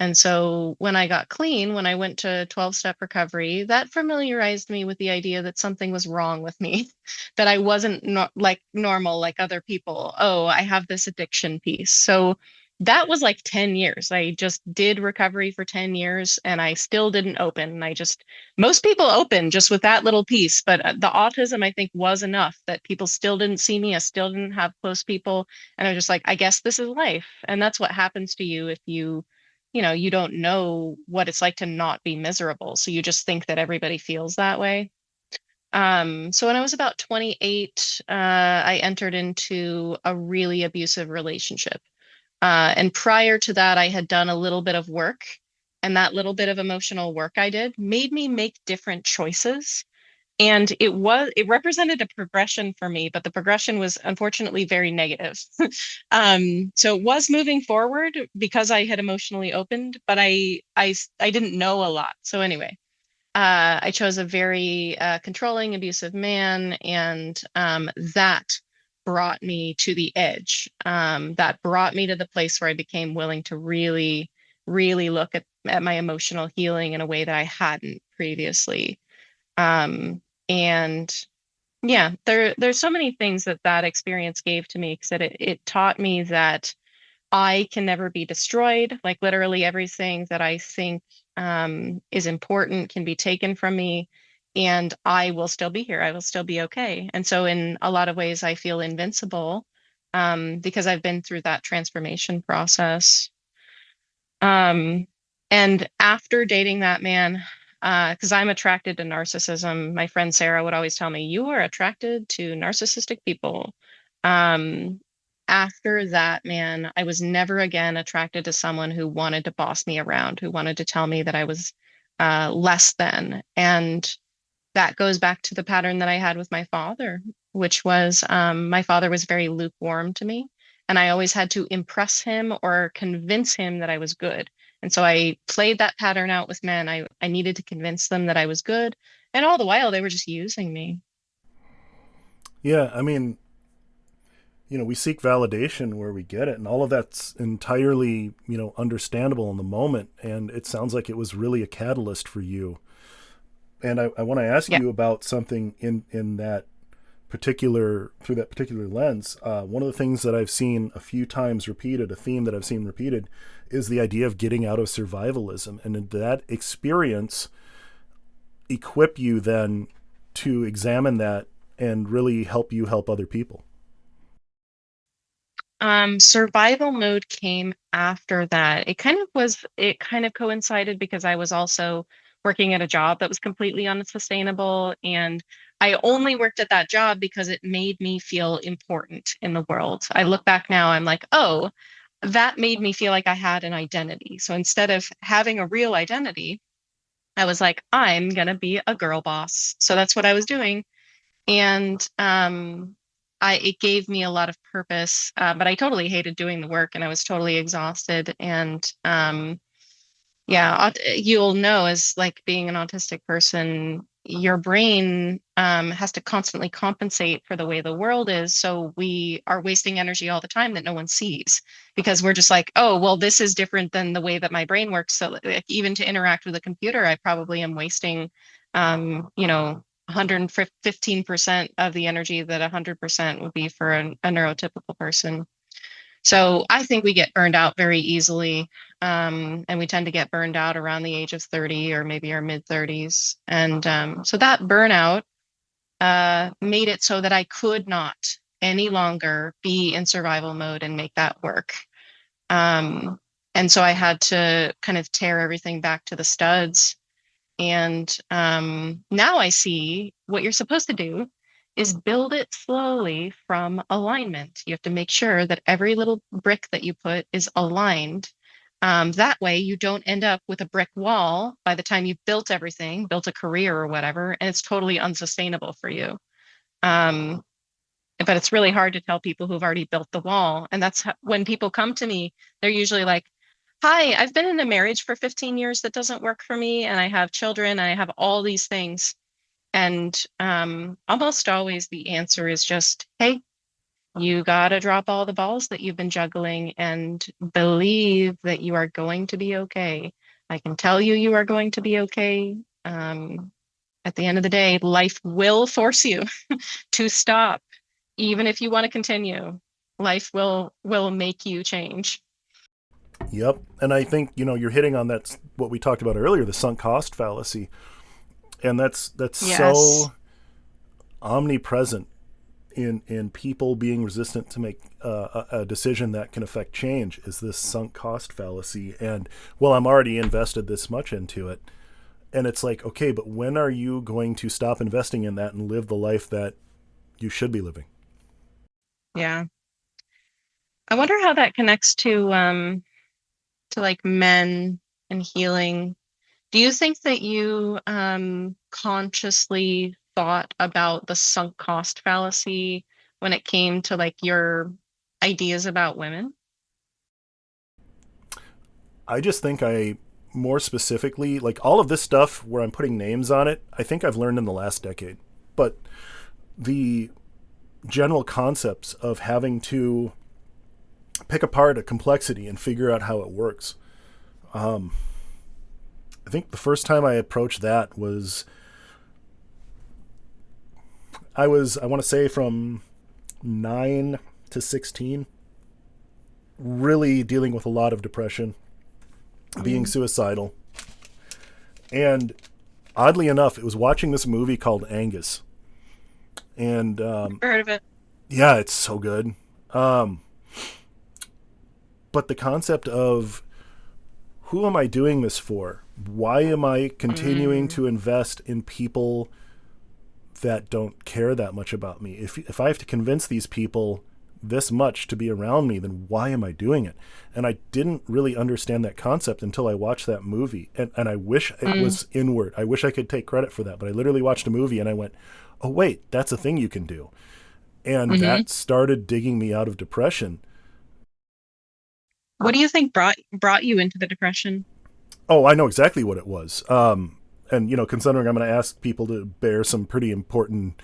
And so when I got clean, when I went to 12-step recovery, that familiarized me with the idea that something was wrong with me, that I wasn't like normal like other people. Oh, I have this addiction piece. So that was like 10 years. I just did recovery for 10 years and I still didn't open. Most people open just with that little piece, but the autism, I think, was enough that people still didn't see me. I still didn't have close people. And I was just like, I guess this is life. And that's what happens to you if you don't know what it's like to not be miserable. So you just think that everybody feels that way. So when I was about 28, I entered into a really abusive relationship. And prior to that, I had done a little bit of work, and that little bit of emotional work I did made me make different choices. And it represented a progression for me, but the progression was unfortunately very negative. So it was moving forward because I had emotionally opened, but I didn't know a lot. So anyway, I chose a very controlling, abusive man, and that brought me to the edge. That brought me to the place where I became willing to really, really look at my emotional healing in a way that I hadn't previously. And yeah, there's so many things that experience gave to me because it taught me that I can never be destroyed. Like literally everything that I think is important can be taken from me, and I will still be here. I will still be okay. And so, in a lot of ways, I feel invincible because I've been through that transformation process. Um, and after dating that man, because I'm attracted to narcissism, my friend Sarah would always tell me, "You are attracted to narcissistic people." Um, After that man, I was never again attracted to someone who wanted to boss me around, who wanted to tell me that I was less than. And that goes back to the pattern that I had with my father, which was my father was very lukewarm to me. And I always had to impress him or convince him that I was good. And so I played that pattern out with men. I needed to convince them that I was good. And all the while, they were just using me. Yeah, I mean, we seek validation where we get it, and all of that's entirely, understandable in the moment. And it sounds like it was really a catalyst for you. And I want to ask Yeah. you about something in that through that particular lens. One of the things that I've seen a few times repeated, a theme that I've seen repeated, is the idea of getting out of survivalism. And did that experience equip you then to examine that and really help you help other people? Survival mode came after that. It kind of coincided because I was also working at a job that was completely unsustainable. And I only worked at that job because it made me feel important in the world. I look back now, I'm like, oh, that made me feel like I had an identity. So instead of having a real identity, I was like, I'm gonna be a girl boss. So that's what I was doing. And it gave me a lot of purpose, but I totally hated doing the work and I was totally exhausted. And yeah, you'll know, as like being an autistic person, your brain has to constantly compensate for the way the world is. So we are wasting energy all the time that no one sees because we're just like, oh, well, this is different than the way that my brain works. So like, even to interact with a computer, I probably am wasting, 115% of the energy that 100% would be for a neurotypical person. So I think we get burned out very easily. And we tend to get burned out around the age of 30 or maybe our mid 30s. And so that burnout made it so that I could not any longer be in survival mode and make that work. And so I had to kind of tear everything back to the studs. And now I see what you're supposed to do is build it slowly from alignment. You have to make sure that every little brick that you put is aligned. That way you don't end up with a brick wall by the time you've built everything, built a career or whatever, and it's totally unsustainable for you. But it's really hard to tell people who've already built the wall. And that's when people come to me, they're usually like, hi, I've been in a marriage for 15 years that doesn't work for me. And I have children, and I have all these things. And almost always the answer is just, hey, you got to drop all the balls that you've been juggling and believe that you are going to be okay. I can tell you, you are going to be okay. At the end of the day, life will force you to stop. Even if you want to continue, life will make you change. Yep. And I think, you're hitting on that, what we talked about earlier, the sunk cost fallacy. And that's yes. So omnipresent in people being resistant to make a decision that can affect change, is this sunk cost fallacy. And, well, I'm already invested this much into it. And it's like, okay, but when are you going to stop investing in that and live the life that you should be living? Yeah. I wonder how that connects to like men and healing. Do you think that you consciously thought about the sunk cost fallacy when it came to like your ideas about women? I just think I more specifically, like all of this stuff where I'm putting names on it, I think I've learned in the last decade. But the general concepts of having to pick apart a complexity and figure out how it works. I think the first time I approached that was, I want to say from 9 to 16, really dealing with a lot of depression, being suicidal. And oddly enough, it was watching this movie called Angus. And heard of it. Yeah, it's so good. But the concept of, who am I doing this for? Why am I continuing to invest in people that don't care that much about me? If I have to convince these people this much to be around me, then why am I doing it? And I didn't really understand that concept until I watched that movie. And I wish it was inward. I wish I could take credit for that. But I literally watched a movie and I went, oh, wait, that's a thing you can do. And that started digging me out of depression. What do you think brought you into the depression? Oh, I know exactly what it was. And, considering I'm going to ask people to bear some pretty important,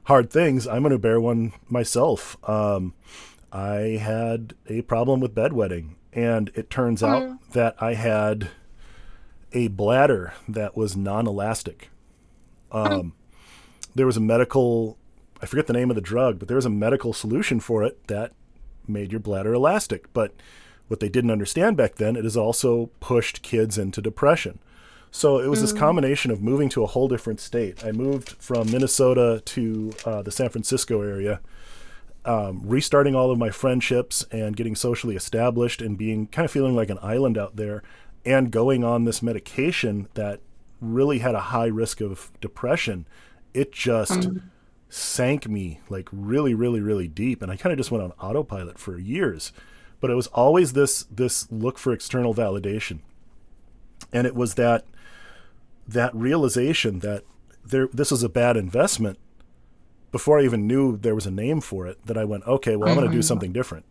hard things, I'm going to bear one myself. I had a problem with bedwetting, and it turns out that I had a bladder that was non-elastic. There was a medical, I forget the name of the drug, but there was a medical solution for it that made your bladder elastic. But what they didn't understand back then, it has also pushed kids into depression. So it was this combination of moving to a whole different state. I moved from Minnesota to the San Francisco area, restarting all of my friendships and getting socially established and being kind of feeling like an island out there, and going on this medication that really had a high risk of depression. It just sank me like really, really, really deep. And I kind of just went on autopilot for years. But it was always this look for external validation. And it was that realization that this was a bad investment, before I even knew there was a name for it, that I went, okay, well, I'm going to do something different.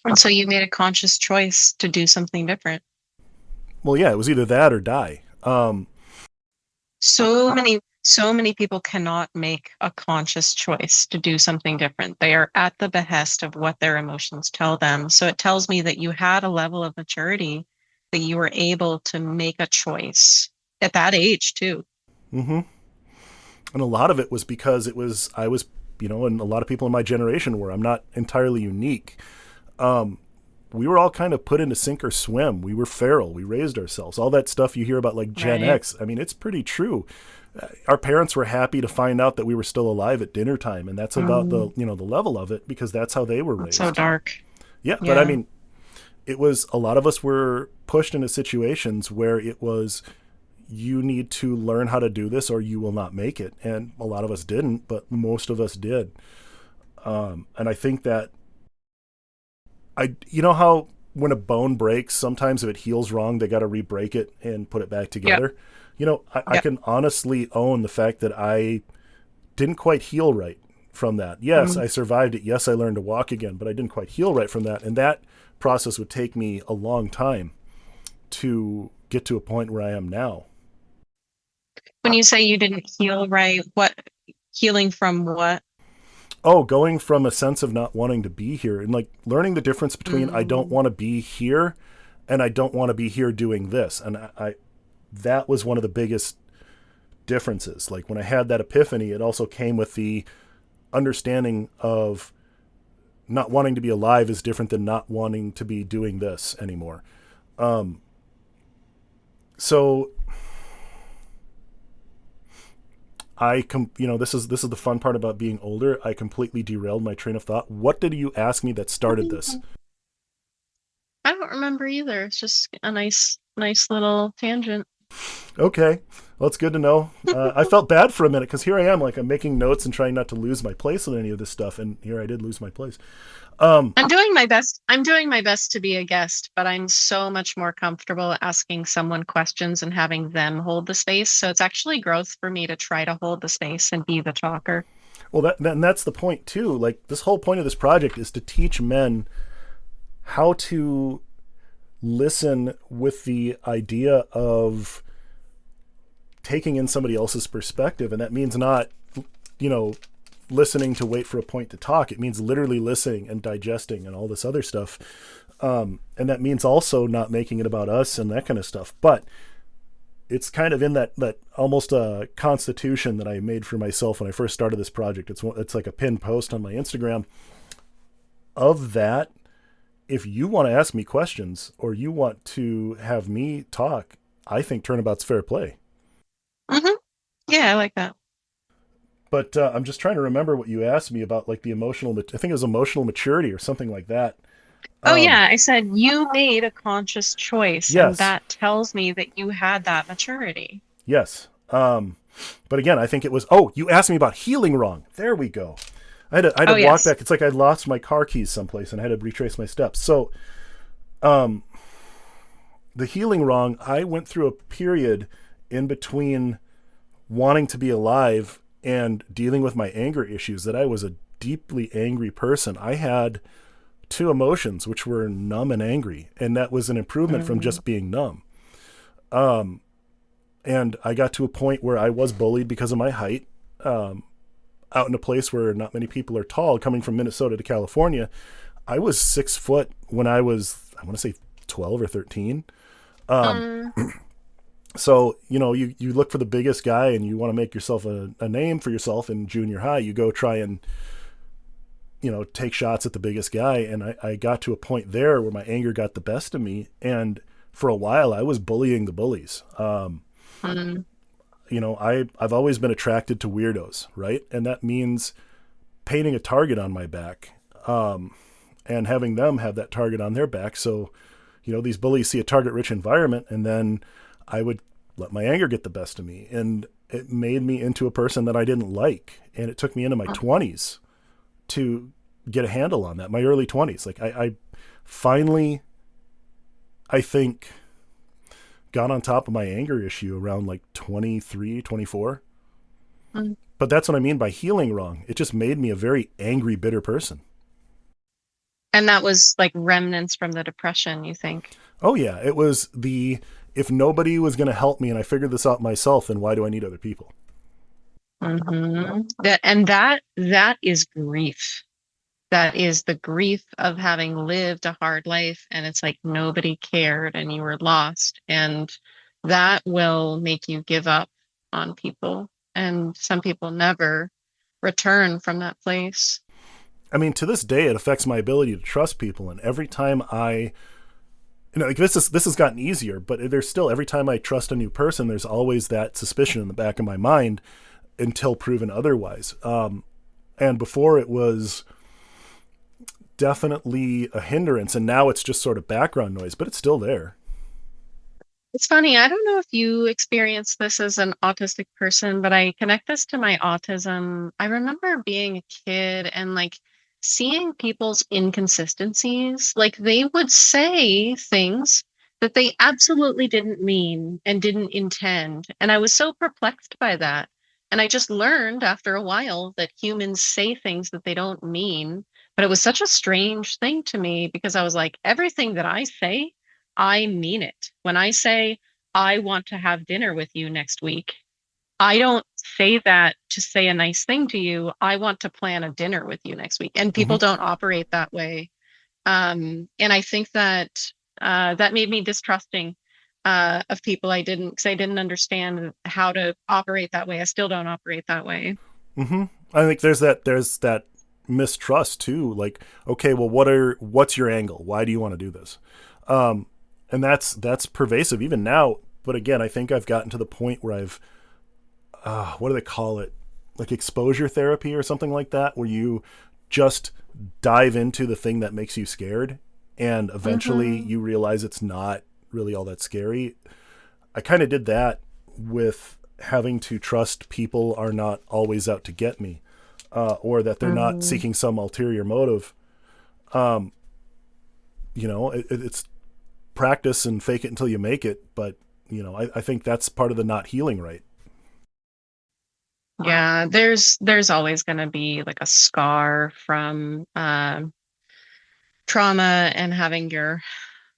And so you made a conscious choice to do something different. Well, yeah, it was either that or die. So many people cannot make a conscious choice to do something different. They are at the behest of what their emotions tell them. So it tells me that you had a level of maturity that you were able to make a choice at that age too. Mm-hmm. And a lot of it was because I was, and a lot of people in my generation were, I'm not entirely unique, we were all kind of put into sink or swim. We were feral. We raised ourselves. All that stuff you hear about like Gen Right. X. I mean, it's pretty true. Our parents were happy to find out that we were still alive at dinner time, and that's about the the level of it, because that's how they were That's raised. so dark. Yeah, but I Yeah. mean, it was a lot of us were pushed into situations where it was, you need to learn how to do this or you will not make it, and a lot of us didn't, but most of us did. And I think that you know how when a bone breaks, sometimes if it heals wrong, they got to re-break it and put it back together. You know, I can honestly own the fact that I didn't quite heal right from that. Yes, I survived it. Yes, I learned to walk again, but I didn't quite heal right from that. And that process would take me a long time to get to a point where I am now. When you say you didn't heal right, what healing from what? Oh, going from a sense of not wanting to be here and like learning the difference between I don't want to be here and I don't want to be here doing this. And I that was one of the biggest differences. Like when I had that epiphany, it also came with the understanding of not wanting to be alive is different than not wanting to be doing this anymore. So this is the fun part about being older. I completely derailed my train of thought. What did you ask me that started this? I don't remember either. It's just a nice little tangent. Okay, well, it's good to know. I felt bad for a minute because here I am, like I'm making notes and trying not to lose my place in any of this stuff, and here I did lose my place. I'm doing my best. I'm doing my best to be a guest, but I'm so much more comfortable asking someone questions and having them hold the space. So it's actually growth for me to try to hold the space and be the talker. Well, that's the point too. Like this whole point of this project is to teach men how to listen with the idea of taking in somebody else's perspective. And that means not, listening to wait for a point to talk. It means literally listening and digesting and all this other stuff. And that means also not making it about us and that kind of stuff. But it's kind of in that almost a constitution that I made for myself when I first started this project. It's like a pinned post on my Instagram of that. If you want to ask me questions or you want to have me talk, I think Turnabout's fair play. Mm-hmm. Yeah, I like that. But I'm just trying to remember what you asked me about, like the emotional, I think it was emotional maturity or something like that. Oh, yeah. I said you made a conscious choice. Yes. And that tells me that you had that maturity. Yes. But again, I think it was, you asked me about healing wrong. There we go. I had to walk yes. back. It's like I lost my car keys someplace and I had to retrace my steps. So the healing wrong, I went through a period in between wanting to be alive and dealing with my anger issues that I was a deeply angry person. I had two emotions, which were numb and angry. And that was an improvement from just being numb. And I got to a point where I was bullied because of my height, out in a place where not many people are tall. Coming from Minnesota to California, I was 6 foot when I was, I want to say 12 or 13. So, you look for the biggest guy and you want to make yourself a name for yourself in junior high. You go try and, take shots at the biggest guy. And I got to a point there where my anger got the best of me. And for a while I was bullying the bullies. I've always been attracted to weirdos, right? And that means painting a target on my back, and having them have that target on their back. So, these bullies see a target-rich environment, and then I would let my anger get the best of me. And it made me into a person that I didn't like. And it took me into my 20s to get a handle on that, my early 20s. Like I finally, I think, got on top of my anger issue around like 23, 24. But that's what I mean by healing wrong. It just made me a very angry, bitter person. And that was like remnants from the depression, you think? Oh yeah. It was if nobody was going to help me and I figured this out myself, then why do I need other people? Mm-hmm. That is grief. That is the grief of having lived a hard life, and it's like nobody cared and you were lost, and that will make you give up on people, and some people never return from that place. I mean, to this day, it affects my ability to trust people. And every time like this has gotten easier, but there's still, every time I trust a new person, there's always that suspicion in the back of my mind until proven otherwise. And before, it was definitely a hindrance, and now it's just sort of background noise, but it's still there. It's funny. I don't know if you experience this as an autistic person, but I connect this to my autism. I remember being a kid and like seeing people's inconsistencies. Like they would say things that they absolutely didn't mean and didn't intend. And I was so perplexed by that. And I just learned after a while that humans say things that they don't mean. But it was such a strange thing to me because I was like, everything that I say, I mean it. When I say, I want to have dinner with you next week, I don't say that to say a nice thing to you. I want to plan a dinner with you next week. And Hmm. people don't operate that way. And I think that that made me distrusting of people because I didn't understand how to operate that way. I still don't operate that way. Hmm. I think there's that mistrust too. Like, okay, well, what's your angle? Why do you want to do this? Um, and that's pervasive even now. But again, I think I've gotten to the point where I've what do they call it? Like exposure therapy or something like that, where you just dive into the thing that makes you scared, and eventually Hmm. you realize it's not really all that scary. I kind of did that with having to trust people are not always out to get me, or that they're not Hmm. seeking some ulterior motive. Um, it's practice and fake it until you make it. But I think that's part of the not healing, right? Yeah, there's always going to be like a scar from trauma and having your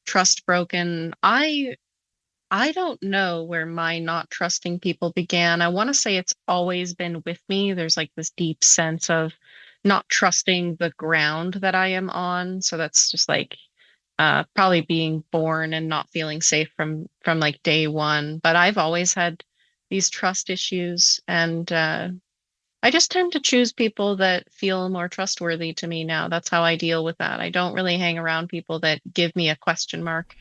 trust broken. I don't know where my not trusting people began. I want to say it's always been with me. There's like this deep sense of not trusting the ground that I am on. So that's just like probably being born and not feeling safe from like day one. But I've always had these trust issues, and I just tend to choose people that feel more trustworthy to me now. That's how I deal with that. I don't really hang around people that give me a question mark.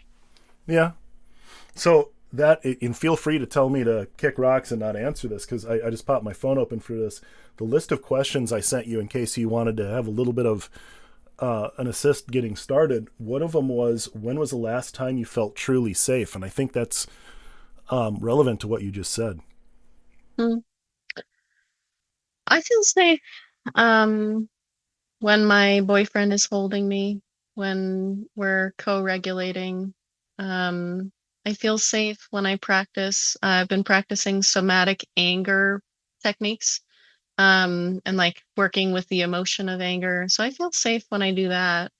Yeah. So and feel free to tell me to kick rocks and not answer this, because I just popped my phone open for this. The list of questions I sent you in case you wanted to have a little bit of an assist getting started. One of them was, when was the last time you felt truly safe? And I think that's relevant to what you just said. Hmm. I feel safe um, when my boyfriend is holding me, when we're co-regulating. Um, I feel safe when I practice. I've been practicing somatic anger techniques, and like working with the emotion of anger. So I feel safe when I do that.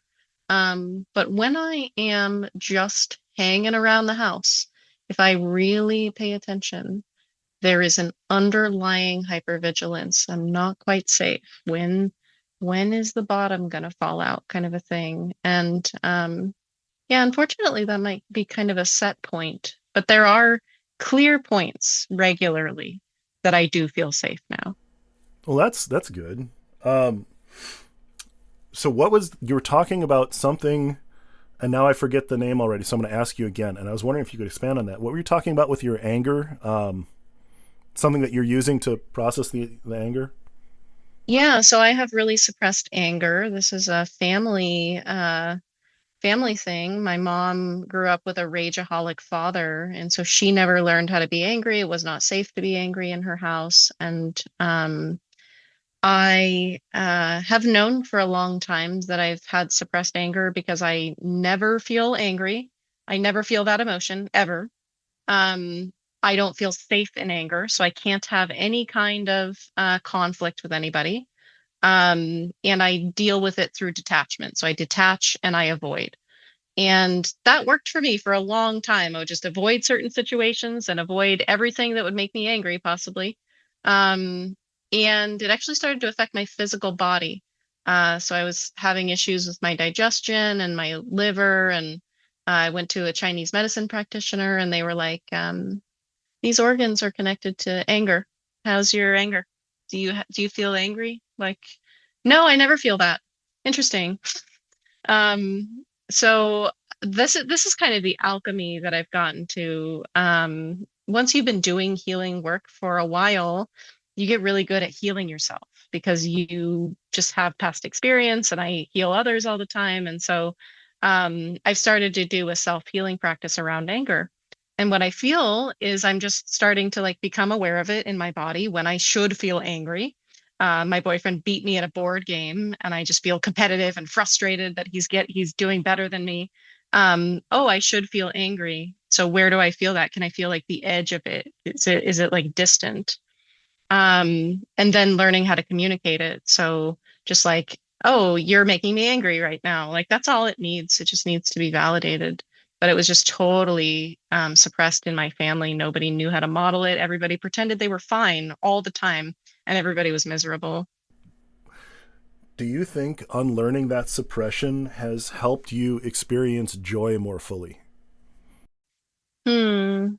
But when I am just hanging around the house, if I really pay attention, there is an underlying hypervigilance. I'm not quite safe. When is the bottom gonna fall out, kind of a thing. And yeah, unfortunately, that might be kind of a set point, but there are clear points regularly that I do feel safe now. Well, that's good. Um, so what was you were talking about something, and now I forget the name already. So I'm going to ask you again, and I was wondering if you could expand on that. What were you talking about with your anger? Something that you're using to process the anger? Yeah, so I have really suppressed anger. This is a family thing. My mom grew up with a rageaholic father, and so she never learned how to be angry. It was not safe to be angry in her house. And I have known for a long time that I've had suppressed anger because I never feel angry. I never feel that emotion ever. Um, I don't feel safe in anger, so I can't have any kind of conflict with anybody. And I deal with it through detachment. So I detach and I avoid. And that worked for me for a long time. I would just avoid certain situations and avoid everything that would make me angry, possibly. Um, and it actually started to affect my physical body. So I was having issues with my digestion and my liver. And I went to a Chinese medicine practitioner, and they were like, these organs are connected to anger. How's your anger? Do you feel angry? Like, no, I never feel that. Interesting. So this is kind of the alchemy that I've gotten to. Once you've been doing healing work for a while, you get really good at healing yourself because you just have past experience, and I heal others all the time. And so I've started to do a self-healing practice around anger. And what I feel is I'm just starting to like become aware of it in my body when I should feel angry. My boyfriend beat me at a board game, and I just feel competitive and frustrated that he's doing better than me. Oh, I should feel angry. So where do I feel that? Can I feel like the edge of it? Is it like distant? And then learning how to communicate it. So just like, oh, you're making me angry right now. Like that's all it needs. It just needs to be validated. But it was just totally suppressed in my family. Nobody knew how to model it. Everybody pretended they were fine all the time, and everybody was miserable. Do you think unlearning that suppression has helped you experience joy more fully? Hmm.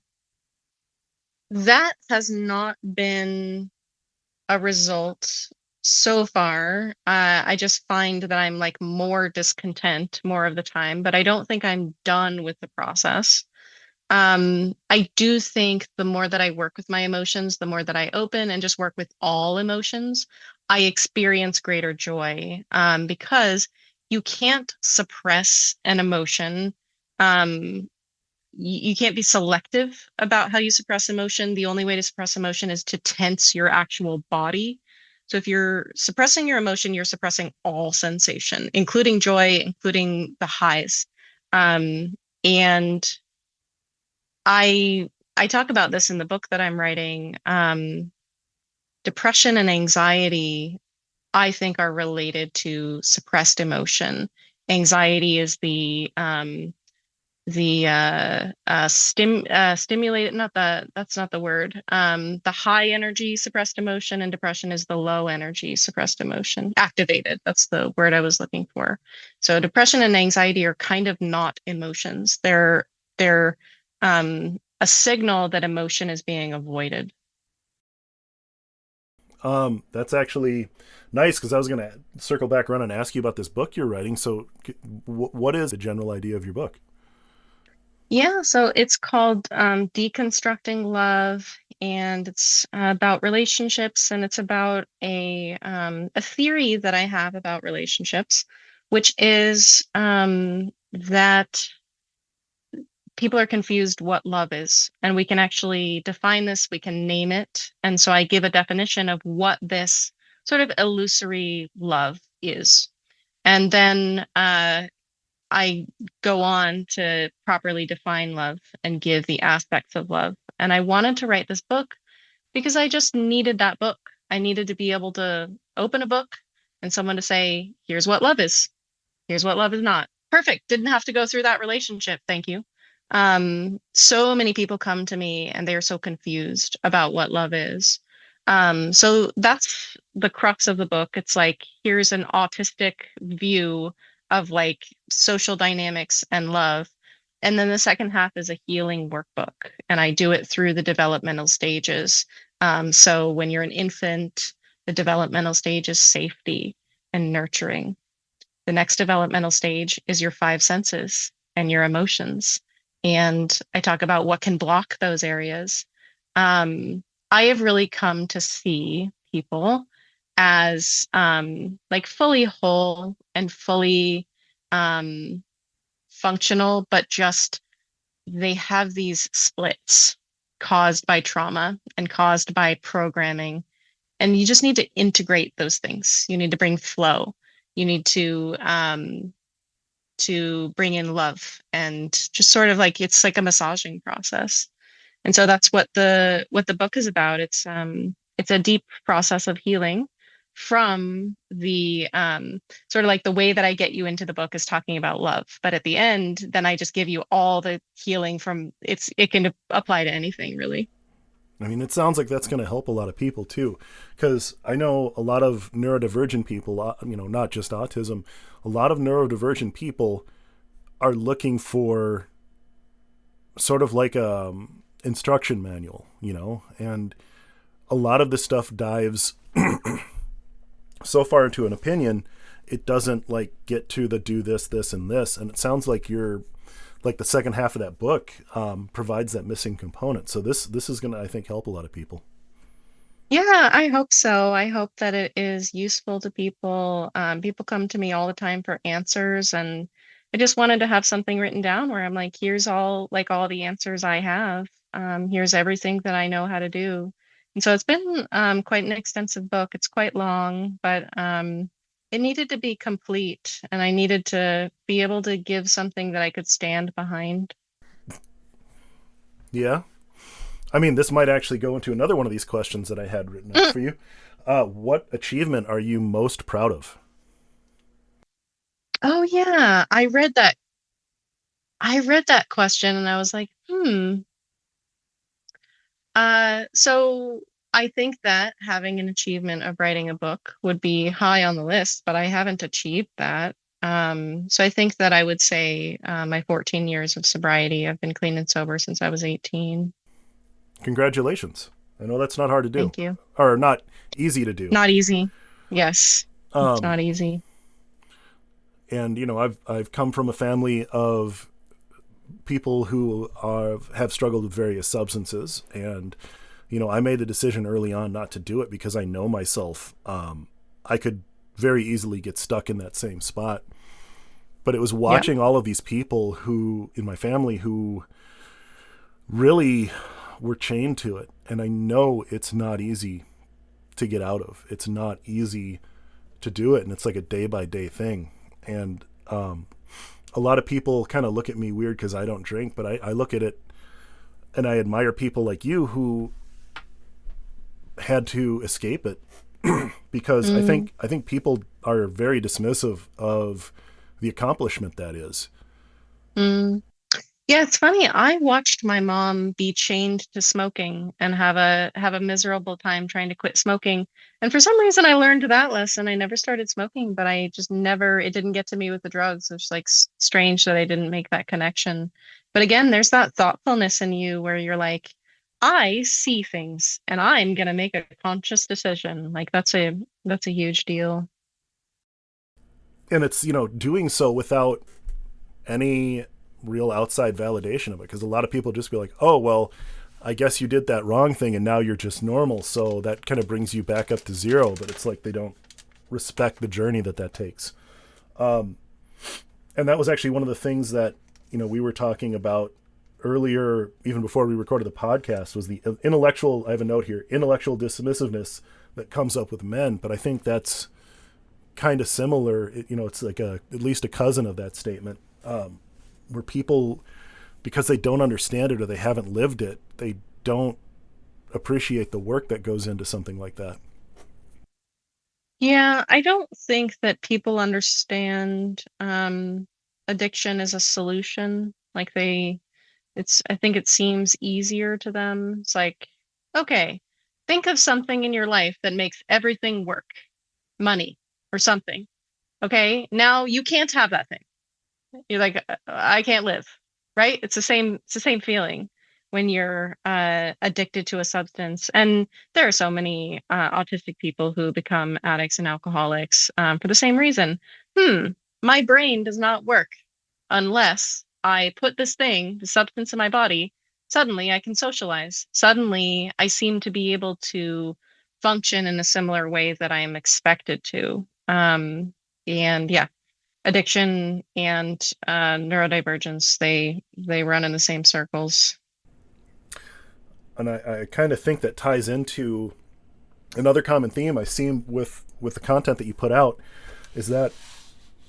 That has not been a result so far. I just find that I'm like more discontent more of the time, but I don't think I'm done with the process. I do think the more that I work with my emotions, the more that I open and just work with all emotions, I experience greater joy. Because you can't suppress an emotion. Um, you can't be selective about how you suppress emotion. The only way to suppress emotion is to tense your actual body. So if you're suppressing your emotion, you're suppressing all sensation, including joy, including the highs. Um, and I talk about this in the book that I'm writing. Depression and anxiety, I think, are related to suppressed emotion. Anxiety is the stimulated, not the, that's not the word. The high energy suppressed emotion, and depression is the low energy suppressed emotion. Activated, that's the word I was looking for. So depression and anxiety are kind of not emotions. They're a signal that emotion is being avoided. That's actually nice because I was going to circle back around and ask you about this book you're writing. So, what is the general idea of your book? Yeah, so it's called Deconstructing Love, and it's about relationships, and it's about a theory that I have about relationships, which is that people are confused what love is, and we can actually define this, we can name it, and so I give a definition of what this sort of illusory love is, and then I go on to properly define love and give the aspects of love. And I wanted to write this book because I just needed that book. I needed to be able to open a book and someone to say, here's what love is, here's what love is not. Perfect. Didn't have to go through that relationship. Thank you. So many people come to me and they are so confused about what love is. So that's the crux of the book. It's like, here's an autistic view of like social dynamics and love. And then the second half is a healing workbook, and I do it through the developmental stages. So when you're an infant, the developmental stage is safety and nurturing. The next developmental stage is your five senses and your emotions. And I talk about what can block those areas. I have really come to see people as like fully whole and fully um, functional, but just they have these splits caused by trauma and caused by programming, and you just need to integrate those things. You need to bring flow. You need to bring in love, and just sort of like it's like a massaging process. And so that's what the book is about. It's a deep process of healing from the sort of like the way that I get you into the book is talking about love. But at the end, then I just give you all the healing from it can apply to anything really. I mean, it sounds like that's going to help a lot of people too, because I know a lot of neurodivergent people, not just autism, a lot of neurodivergent people are looking for sort of like a instruction manual, and a lot of this stuff dives so far into an opinion it doesn't like get to the do this, this, and this. And it sounds like you're like the second half of that book provides that missing component. So this is going to, I think, help a lot of people. Yeah, I hope so. I hope that it is useful to people. People come to me all the time for answers, and I just wanted to have something written down where I'm like, here's all the answers I have. Here's everything that I know how to do. And so it's been quite an extensive book. It's quite long, but it needed to be complete, and I needed to be able to give something that I could stand behind. Yeah. I mean, this might actually go into another one of these questions that I had written up for you. What achievement are you most proud of? Oh yeah, I read that. I read that question and I was like, so I think that having an achievement of writing a book would be high on the list, but I haven't achieved that. So I think that I would say my 14 years of sobriety. I've been clean and sober since I was 18. Congratulations. I know that's not hard to do. Thank you. Or not easy to do. Not easy. Yes. It's not easy. And, you know, I've come from a family of people who have struggled with various substances. And, you know, I made the decision early on not to do it because I know myself. I could very easily get stuck in that same spot. But it was watching all of these people who, in my family, who really were chained to it. And I know it's not easy to get out of. It's not easy to do it. And it's like a day by day thing. And a lot of people kind of look at me weird because I don't drink, but I look at it and I admire people like you who had to escape it because I think people are very dismissive of the accomplishment that is. Yeah, it's funny. I watched my mom be chained to smoking and have a miserable time trying to quit smoking. And for some reason, I learned that lesson. I never started smoking, but I just never, it didn't get to me with the drugs. It's like strange that I didn't make that connection. But again, there's that thoughtfulness in you where you're like, I see things and I'm going to make a conscious decision. Like that's a huge deal. And it's, you know, doing so without any real outside validation of it, because a lot of people just be like, oh, well, I guess you did that wrong thing and now you're just normal, so that kind of brings you back up to zero. But it's like they don't respect the journey that takes. And that was actually one of the things that, you know, we were talking about earlier, even before we recorded the podcast, was the intellectual, I have a note here, intellectual dismissiveness that comes up with men. But I think that's kind of similar. You know, it's like at least a cousin of that statement. Where people, because they don't understand it or they haven't lived it, they don't appreciate the work that goes into something like that. Yeah, I don't think that people understand addiction as a solution. Like I think it seems easier to them. It's like, okay, think of something in your life that makes everything work, money or something. Okay, now you can't have that thing. You're like, I can't live, right? It's the same feeling when you're addicted to a substance. And there are so many autistic people who become addicts and alcoholics for the same reason. My brain does not work unless I put this thing, the substance in my body. Suddenly I can socialize. Suddenly I seem to be able to function in a similar way that I am expected to. And yeah. Addiction and neurodivergence, they run in the same circles. And I kind of think that ties into another common theme I see with the content that you put out, is that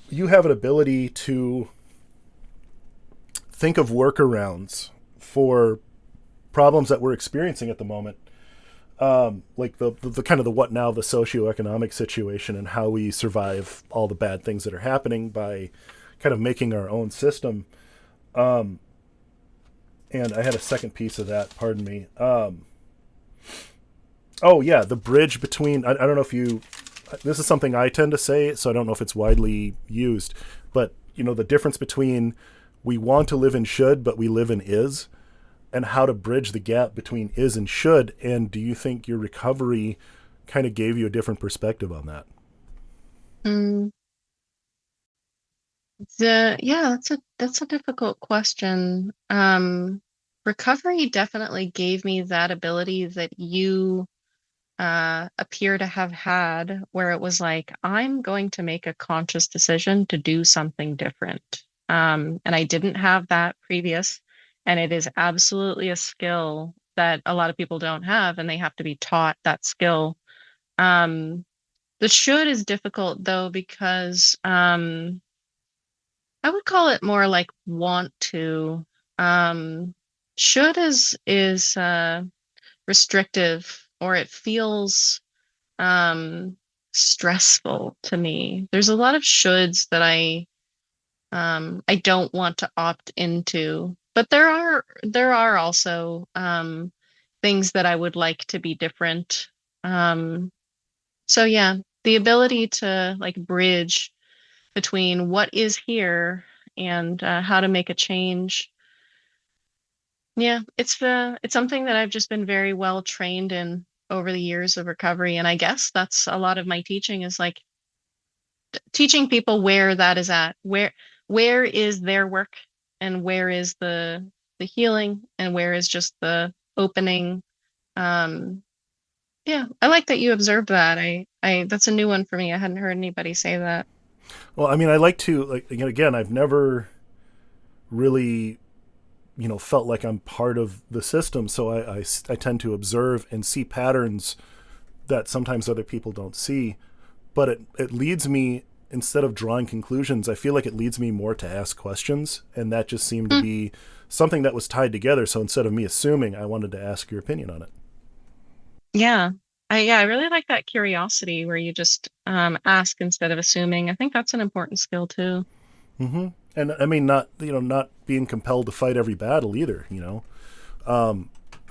you have an ability to think of workarounds for problems that we're experiencing at the moment. Like the kind of the what now, the socioeconomic situation and how we survive all the bad things that are happening by kind of making our own system. And I had a second piece of that, pardon me. Oh yeah, the bridge between, I don't know if this is something I tend to say, so I don't know if it's widely used, but you know, the difference between we want to live in should, but we live in is, and how to bridge the gap between is and should. And do you think your recovery kind of gave you a different perspective on that? Yeah, that's a difficult question. Recovery definitely gave me that ability that you appear to have had, where it was like, I'm going to make a conscious decision to do something different. And I didn't have that previous, and it is absolutely a skill that a lot of people don't have, and they have to be taught that skill. Um, the should is difficult though, because I would call it more like want to. Um, should is restrictive, or it feels um stressful to me. There's a lot of shoulds that I don't want to opt into. But there are also things that I would like to be different. Um so yeah, the ability to like bridge between what is here and how to make a change. Yeah, it's something that I've just been very well trained in over the years of recovery, and I guess that's a lot of my teaching is like teaching people where that is at, where is their work, and where is the healing, and where is just the opening. Um, yeah, I like that you observed that. I that's a new one for me. I hadn't heard anybody say that. Well, I mean, I like to like again. I've never really felt like I'm part of the system, so I tend to observe and see patterns that sometimes other people don't see. But it leads me, instead of drawing conclusions, I feel like it leads me more to ask questions, and that just seemed to Mm, be something that was tied together. So instead of me assuming, I wanted to ask your opinion on it. yeah. I really like that curiosity where you just ask instead of assuming. I think that's an important skill too. And I mean, not not being compelled to fight every battle either.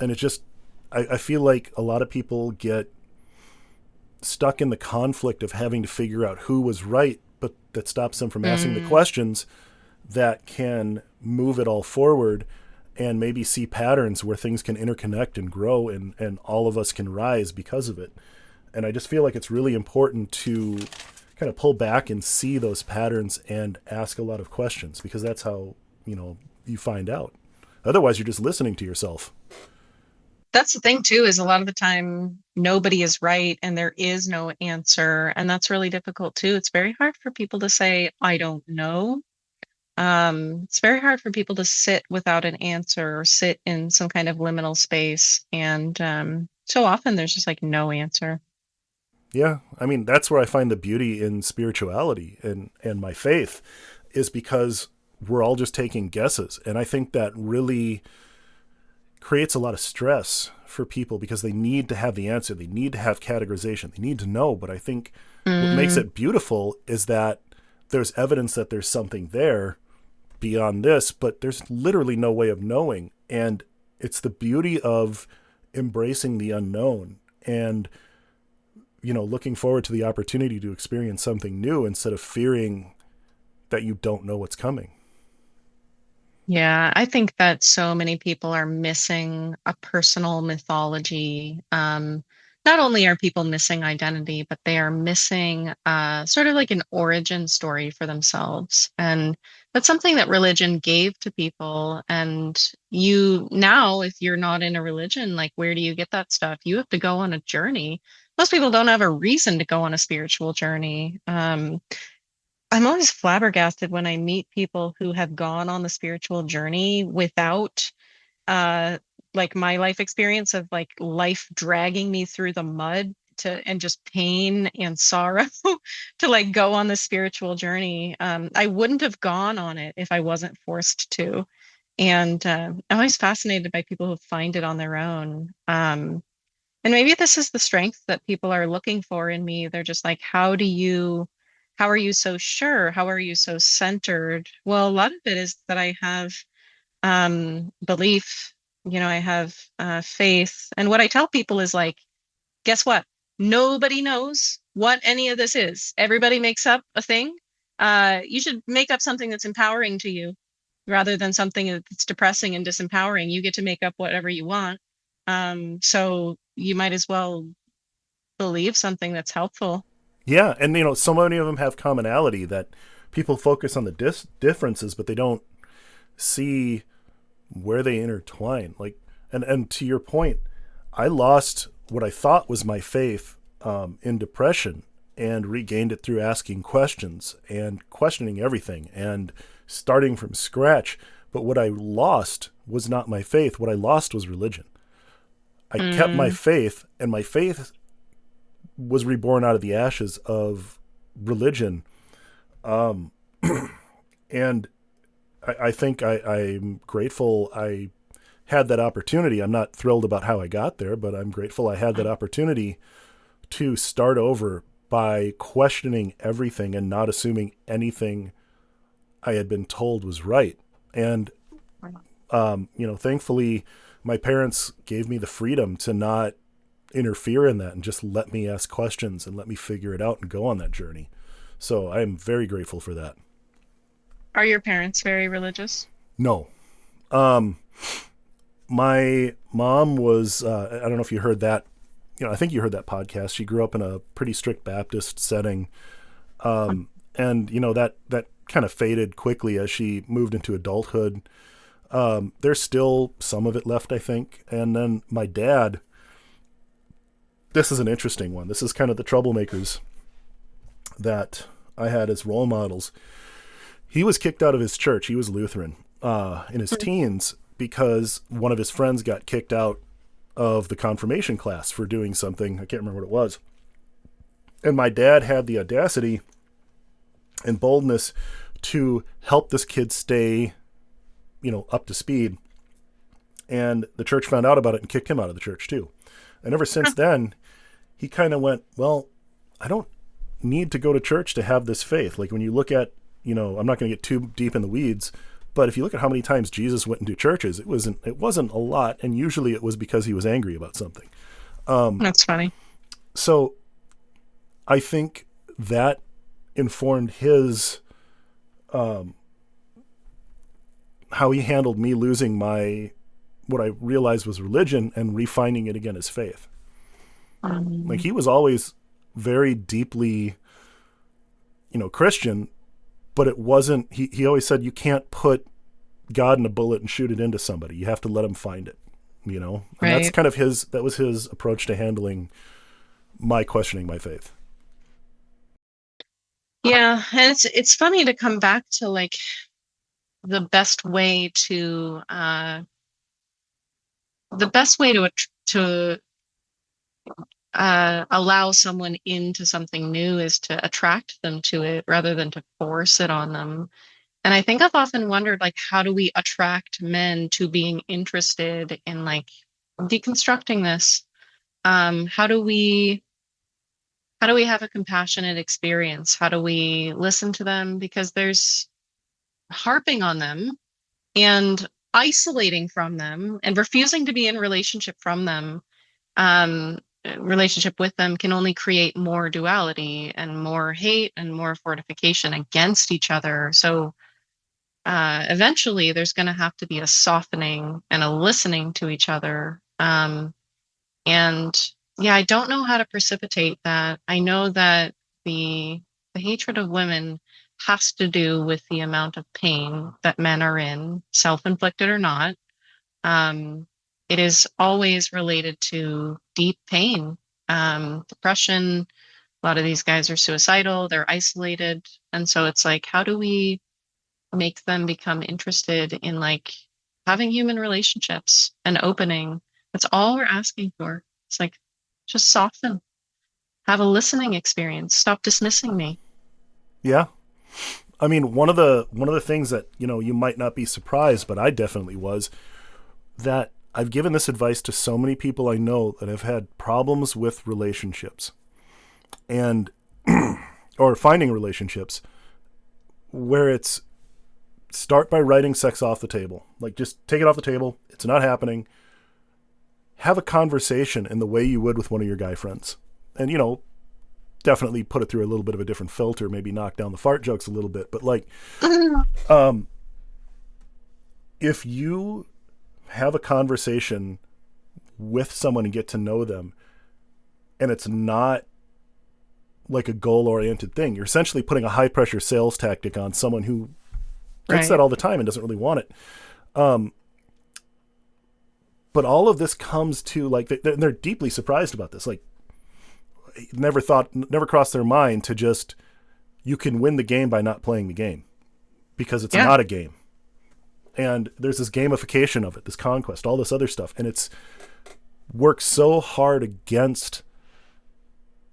And it just I feel like a lot of people get stuck in the conflict of having to figure out who was right, but that stops them from asking the Mm, questions that can move it all forward and maybe see patterns where things can interconnect and grow, and all of us can rise because of it. And I just feel like it's really important to kind of pull back and see those patterns and ask a lot of questions, because that's how, you find out. Otherwise, you're just listening to yourself. that's the thing too, is a lot of the time nobody is right and there is no answer. And that's really difficult too. It's very hard for people to say, I don't know. It's very hard for people to sit without an answer or sit in some kind of liminal space. And so often there's just like no answer. Yeah, I mean, that's where I find the beauty in spirituality and my faith, is because we're all just taking guesses. And I think that really creates a lot of stress for people, because they need to have the answer. They need to have categorization. They need to know. But I think what makes Mm, it beautiful is that there's evidence that there's something there beyond this, but there's literally no way of knowing. And it's the beauty of embracing the unknown and, looking forward to the opportunity to experience something new instead of fearing that you don't know what's coming. yeah, I think that so many people are missing a personal mythology. Not only are people missing identity, but they are missing sort of like an origin story for themselves. And that's something that religion gave to people. And you now, if you're not in a religion, like where do you get that stuff? You have to go on a journey. Most people don't have a reason to go on a spiritual journey. I'm always flabbergasted when I meet people who have gone on the spiritual journey without uh like my life experience of like life dragging me through the mud to and just pain and sorrow to like go on the spiritual journey. I wouldn't have gone on it if I wasn't forced to. And I'm always fascinated by people who find it on their own. And maybe this is the strength that people are looking for in me. They're just like, how are you so sure? How are you so centered? Well, a lot of it is that I have belief, I have faith. And what I tell people is like, guess what? Nobody knows what any of this is. Everybody makes up a thing. You should make up something that's empowering to you rather than something that's depressing and disempowering. You get to make up whatever you want. So you might as well believe something that's helpful. Yeah, and so many of them have commonality, that people focus on the differences, but they don't see where they intertwine. Like, and to your point, I lost what I thought was my faith in depression, and regained it through asking questions and questioning everything and starting from scratch. But what I lost was not my faith. What I lost was religion. I kept my faith, and my faith was reborn out of the ashes of religion. And I think I'm grateful I had that opportunity. I'm not thrilled about how I got there, but I'm grateful I had that opportunity to start over by questioning everything and not assuming anything I had been told was right. And, thankfully my parents gave me the freedom to not interfere in that and just let me ask questions and let me figure it out and go on that journey. So I am very grateful for that. Are your parents very religious? No. My mom was, I don't know if you heard that, I think you heard that podcast. She grew up in a pretty strict Baptist setting. And that kind of faded quickly as she moved into adulthood. There's still some of it left, I think. And then my dad, this is an interesting one. This is kind of the troublemakers that I had as role models. He was kicked out of his church. He was Lutheran in his teens because one of his friends got kicked out of the confirmation class for doing something. I can't remember what it was. And my dad had the audacity and boldness to help this kid stay, up to speed. And the church found out about it and kicked him out of the church too. And ever since then, he kind of went, well, I don't need to go to church to have this faith. Like when you look at, I'm not going to get too deep in the weeds, but if you look at how many times Jesus went into churches, it wasn't a lot. And usually it was because he was angry about something. That's funny. So I think that informed his, how he handled me losing what I realized was religion and refinding it again as faith. Like he was always very deeply, Christian, but it wasn't, he always said, you can't put God in a bullet and shoot it into somebody. You have to let him find it, and right. That's kind of that was his approach to handling my questioning my faith. Yeah. And it's funny to come back to like the best way to allow someone into something new is to attract them to it rather than to force it on them. And I think I've often wondered, like, how do we attract men to being interested in like deconstructing this? How do we have a compassionate experience? How do we listen to them? Because there's harping on them and isolating from them and refusing to be in relationship from them. Relationship with them can only create more duality and more hate and more fortification against each other. So eventually there's going to have to be a softening and a listening to each other. And yeah, I don't know how to precipitate that. I know that the hatred of women has to do with the amount of pain that men are in, self-inflicted or not. It is always related to deep pain, depression. A lot of these guys are suicidal, they're isolated. And so it's like, how do we make them become interested in like having human relationships and opening? That's all we're asking for. It's like, just soften, have a listening experience, stop dismissing me. Yeah. I mean, one of the things that, you might not be surprised, but I definitely was, that I've given this advice to so many people I know that have had problems with relationships and, or finding relationships, where it's start by writing sex off the table. Like, just take it off the table. It's not happening. Have a conversation in the way you would with one of your guy friends. And, definitely put it through a little bit of a different filter, maybe knock down the fart jokes a little bit. But like, if you have a conversation with someone and get to know them, and it's not like a goal oriented thing. You're essentially putting a high pressure sales tactic on someone who gets Right. that all the time and doesn't really want it. But all of this comes to like they're deeply surprised about this. Like never crossed their mind to just you can win the game by not playing the game because it's Yeah. not a game. And there's this gamification of it, this conquest, all this other stuff, and it's works so hard against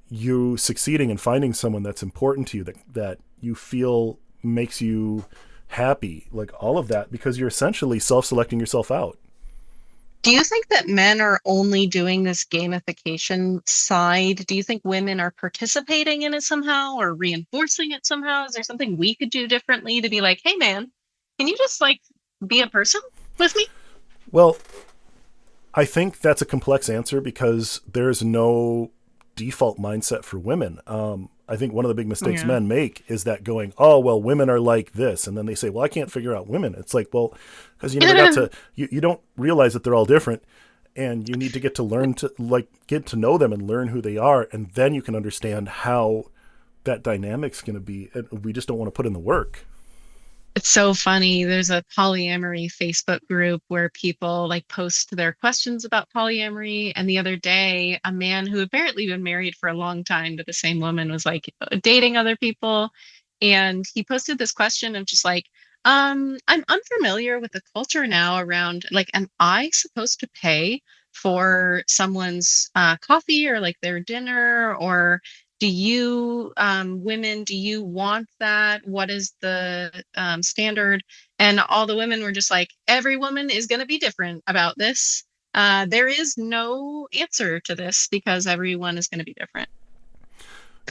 you succeeding and finding someone that's important to you that you feel makes you happy, like all of that, because you're essentially self-selecting yourself out. Do you think that men are only doing this gamification side? Do you think women are participating in it somehow or reinforcing it somehow? Is there something we could do differently to be like, hey man, can you just like be a person with me? Well, I think that's a complex answer because there's no default mindset for women. I think one of the big mistakes Yeah. men make is that going, oh, well, women are like this. And then they say, well, I can't figure out women. It's like, well, because you never got to, you don't realize that they're all different. And you need to get to learn to like get to know them and learn who they are. And then you can understand how that dynamic's going to be. And we just don't want to put in the work. It's so funny. There's a polyamory Facebook group where people like post their questions about polyamory. And the other day, a man who apparently been married for a long time to the same woman was like dating other people. And he posted this question of just like, I'm unfamiliar with the culture now around like, am I supposed to pay for someone's coffee or like their dinner? Or do you women, do you want that? What is the standard? And all the women were just like, every woman is going to be different about this. There is no answer to this because everyone is going to be different.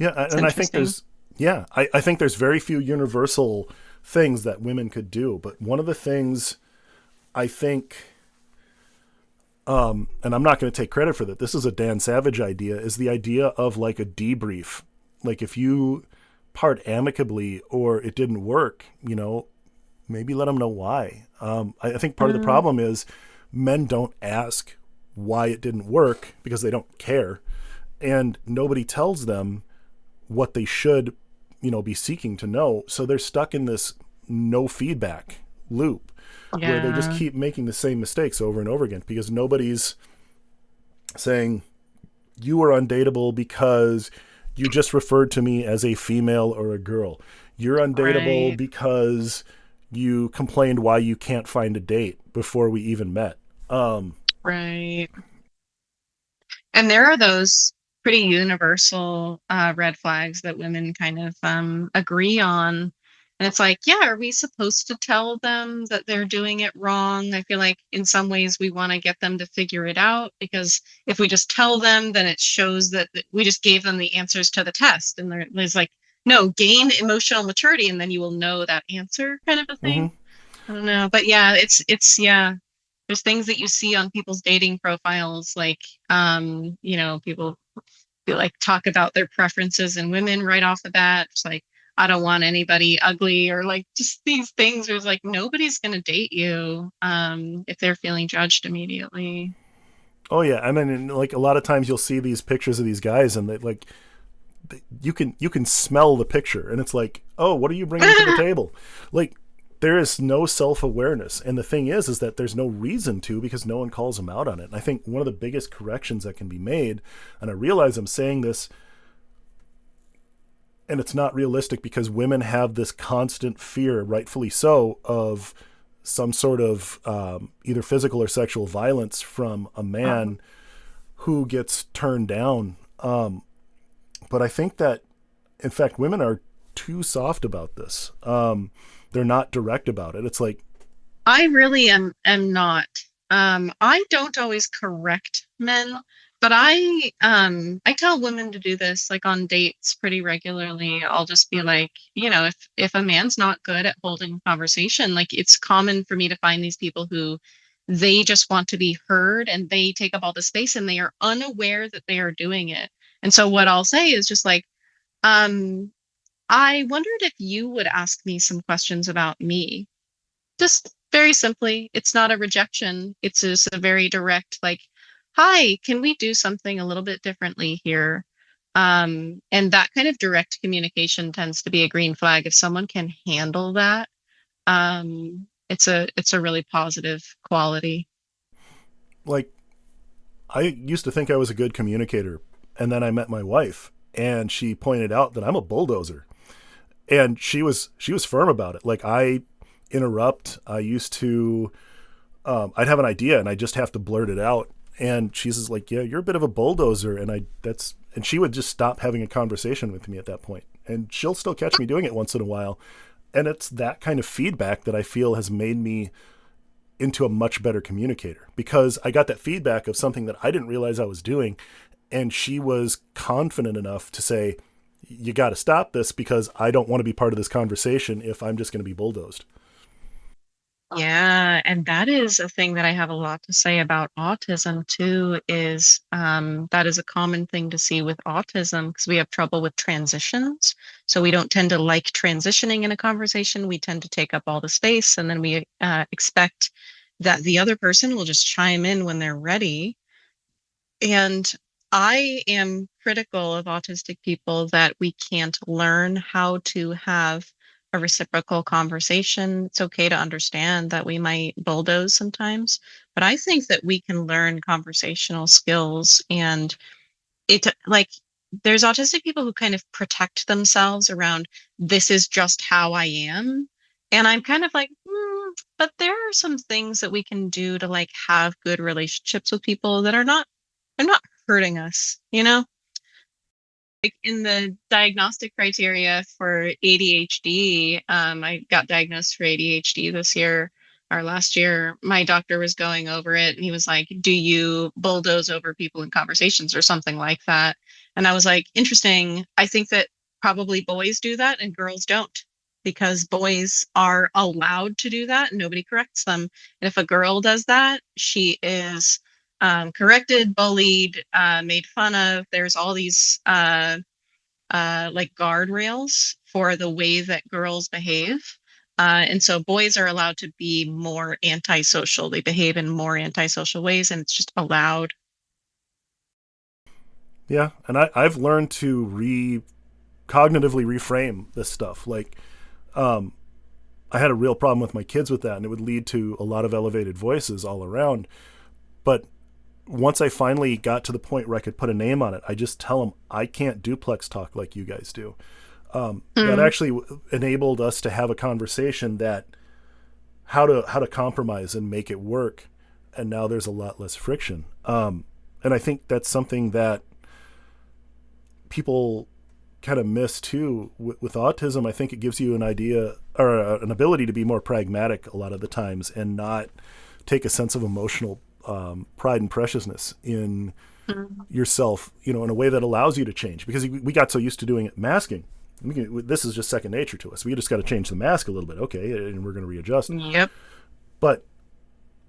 Yeah. It's And I think interesting. I think there's very few universal things that women could do. But one of the things I think, and I'm not going to take credit for that, this is a Dan Savage idea, is the idea of like a debrief. Like if you part amicably or it didn't work, maybe let them know why. I think part of the problem is men don't ask why it didn't work because they don't care. And nobody tells them what they should, be seeking to know. So they're stuck in this no feedback loop where they just Yeah. keep making the same mistakes over and over again because nobody's saying you are undateable because you just referred to me as a female or a girl. You're undateable Right. because you complained why you can't find a date before we even met. Right. And there are those pretty universal red flags that women kind of agree on. And it's like, yeah, are we supposed to tell them that they're doing it wrong? I feel like in some ways we want to get them to figure it out because if we just tell them, then it shows that we just gave them the answers to the test. And there's like, no, gain emotional maturity and then you will know that answer kind of a hmm thing. I don't know. But yeah, yeah. There's things that you see on people's dating profiles, like people feel like talk about their preferences in women right off the bat. It's like, I don't want anybody ugly or like just these things where it's like nobody's gonna date you if they're feeling judged immediately. Oh yeah, I mean, like a lot of times you'll see these pictures of these guys, and you can smell the picture, and it's like, oh, what are you bringing to the table? Like there is no self-awareness, and the thing is that there's no reason to because no one calls them out on it. And I think one of the biggest corrections that can be made, and I realize I'm saying this and it's not realistic because women have this constant fear, rightfully so, of some sort of either physical or sexual violence from a man who gets turned down. But I think that, in fact, women are too soft about this. They're not direct about it. It's like, I really am not. I don't always correct men, but I tell women to do this like on dates pretty regularly. I'll just be like, if a man's not good at holding conversation, like it's common for me to find these people who they just want to be heard and they take up all the space and they are unaware that they are doing it. And so what I'll say is just like, um, I wondered if you would ask me some questions about me just very simply, it's not a rejection. It's just a very direct, like, hi, can we do something a little bit differently here? And that kind of direct communication tends to be a green flag. If someone can handle that, it's a really positive quality. Like, I used to think I was a good communicator, and then I met my wife, and she pointed out that I'm a bulldozer. And she was firm about it. Like, I interrupt. I used to I'd have an idea and I just have to blurt it out. And she's like, "Yeah, you're a bit of a bulldozer." And she would just stop having a conversation with me at that point. And she'll still catch me doing it once in a while. And it's that kind of feedback that I feel has made me into a much better communicator, because I got that feedback of something that I didn't realize I was doing. And she was confident enough to say, "You got to stop this, because I don't want to be part of this conversation if I'm just going to be bulldozed." Yeah, and that is a thing that I have a lot to say about autism too, is that is a common thing to see with autism because we have trouble with transitions. So we don't tend to like transitioning in a conversation. We tend to take up all the space, and then we expect that the other person will just chime in when they're ready. And I am critical of autistic people that we can't learn how to have a reciprocal conversation. It's okay to understand that we might bulldoze sometimes, but I think that we can learn conversational skills. And it, like, there's autistic people who kind of protect themselves around, this is just how I am. And I'm kind of like, but there are some things that we can do to like have good relationships with people that are not hurting us, you know? Like in the diagnostic criteria for ADHD, I got diagnosed for ADHD this year or last year. My doctor was going over it and he was like, "Do you bulldoze over people in conversations or something like that?" And I was like, interesting. I think that probably boys do that and girls don't, because boys are allowed to do that and nobody corrects them. And if a girl does that, she is corrected, bullied, made fun of. There's all these like guardrails for the way that girls behave. And so boys are allowed to be more antisocial. They behave in more antisocial ways, and it's just allowed. Yeah, and I've learned to cognitively reframe this stuff. Like, I had a real problem with my kids with that, and it would lead to a lot of elevated voices all around. But once I finally got to the point where I could put a name on it, I just tell them, I can't duplex talk like you guys do. That actually enabled us to have a conversation that how to compromise and make it work. And now there's a lot less friction. And I think that's something that people kind of miss too with autism. I think it gives you an idea or an ability to be more pragmatic a lot of the times and not take a sense of emotional pride and preciousness in yourself, in a way that allows you to change, because we got so used to doing it masking. This is just second nature to us. We just got to change the mask a little bit. Okay. And we're going to readjust. Yep. But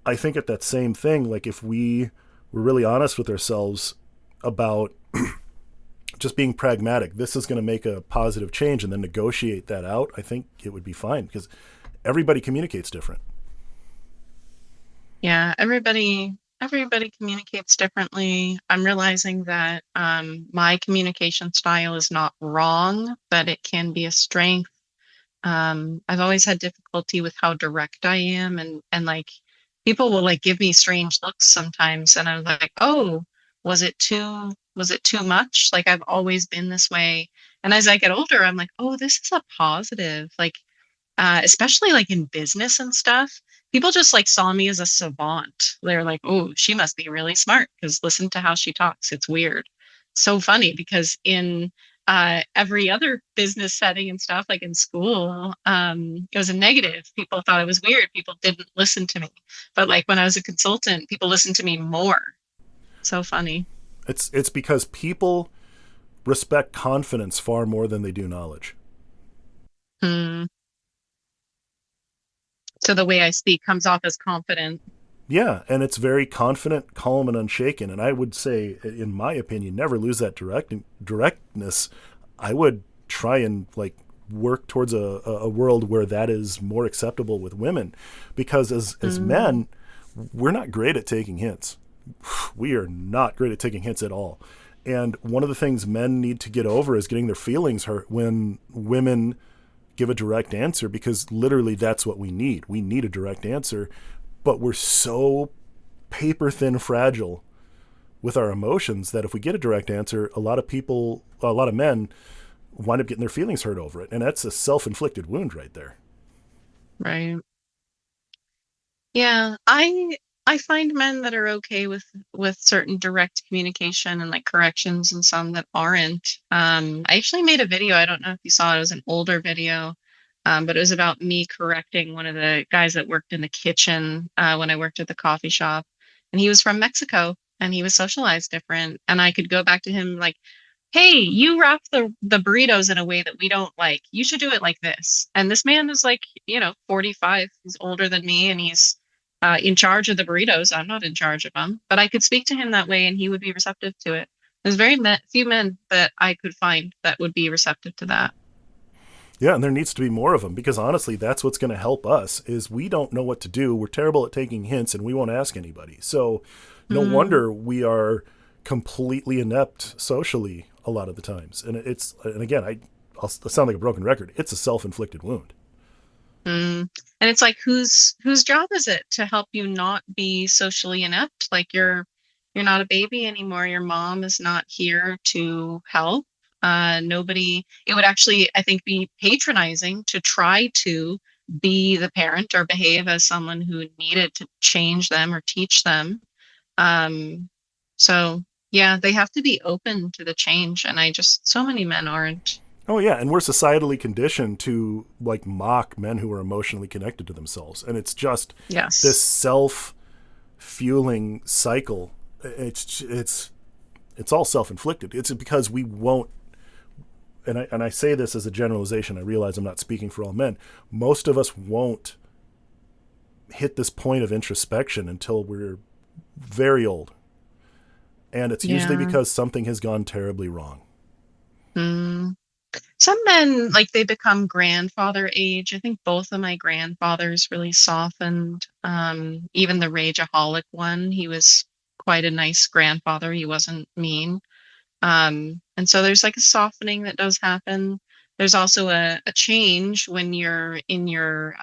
I think at that same thing, like if we were really honest with ourselves about just being pragmatic, this is going to make a positive change, and then negotiate that out, I think it would be fine, because everybody communicates different. Yeah, everybody communicates differently. I'm realizing that my communication style is not wrong, but it can be a strength. I've always had difficulty with how direct I am, and like people will like give me strange looks sometimes, and I'm like, "Oh, was it too much?" Like I've always been this way. And as I get older, I'm like, "Oh, this is a positive." Like especially like in business and stuff, people just like saw me as a savant. They're like, "Oh, she must be really smart because listen to how she talks. It's weird." So funny because in every other business setting and stuff, like in school, it was a negative. People thought I was weird. People didn't listen to me. But like when I was a consultant, people listened to me more. So funny. It's because people respect confidence far more than they do knowledge. Hmm. So the way I speak comes off as confident. Yeah, and it's very confident, calm, and unshaken. And I would say, in my opinion, never lose that directness. I would try and like work towards a world where that is more acceptable with women, because as men, we're not great at taking hints. We are not great at taking hints at all. And one of the things men need to get over is getting their feelings hurt when women give a direct answer, because literally that's what we need. We need a direct answer, but we're so paper thin fragile with our emotions that if we get a direct answer, a lot of men wind up getting their feelings hurt over it. And that's a self-inflicted wound right there. Right. Yeah, I find men that are okay with certain direct communication and like corrections, and some that aren't. I actually made a video. I don't know if you saw it. It was an older video, but it was about me correcting one of the guys that worked in the kitchen when I worked at the coffee shop, and he was from Mexico and he was socialized different, and I could go back to him like, hey, you wrap the burritos in a way that we don't like. You should do it like this. And this man is like, 45. He's older than me, and he's in charge of the burritos. I'm not in charge of them, but I could speak to him that way and he would be receptive to it. There's very few men that I could find that would be receptive to that. Yeah, and there needs to be more of them, because honestly, that's what's going to help us. Is we don't know what to do. We're terrible at taking hints, and we won't ask anybody. So no wonder we are completely inept socially a lot of the times. And again, I'll sound like a broken record. It's a self-inflicted wound. And it's like, whose job is it to help you not be socially inept? Like you're not a baby anymore. Your mom is not here to help. Nobody. It would actually, I think, be patronizing to try to be the parent or behave as someone who needed to change them or teach them. So yeah, they have to be open to the change, and so many men aren't. Oh yeah, and we're societally conditioned to like mock men who are emotionally connected to themselves, and it's just this self-fueling cycle. It's all self-inflicted. It's because we won't. And I say this as a generalization. I realize I'm not speaking for all men. Most of us won't hit this point of introspection until we're very old, and it's usually because something has gone terribly wrong. Some men, like, they become grandfather age. I think both of my grandfathers really softened. Even the rageaholic one, he was quite a nice grandfather. He wasn't mean. And so there's like a softening that does happen. There's also a change when you're in your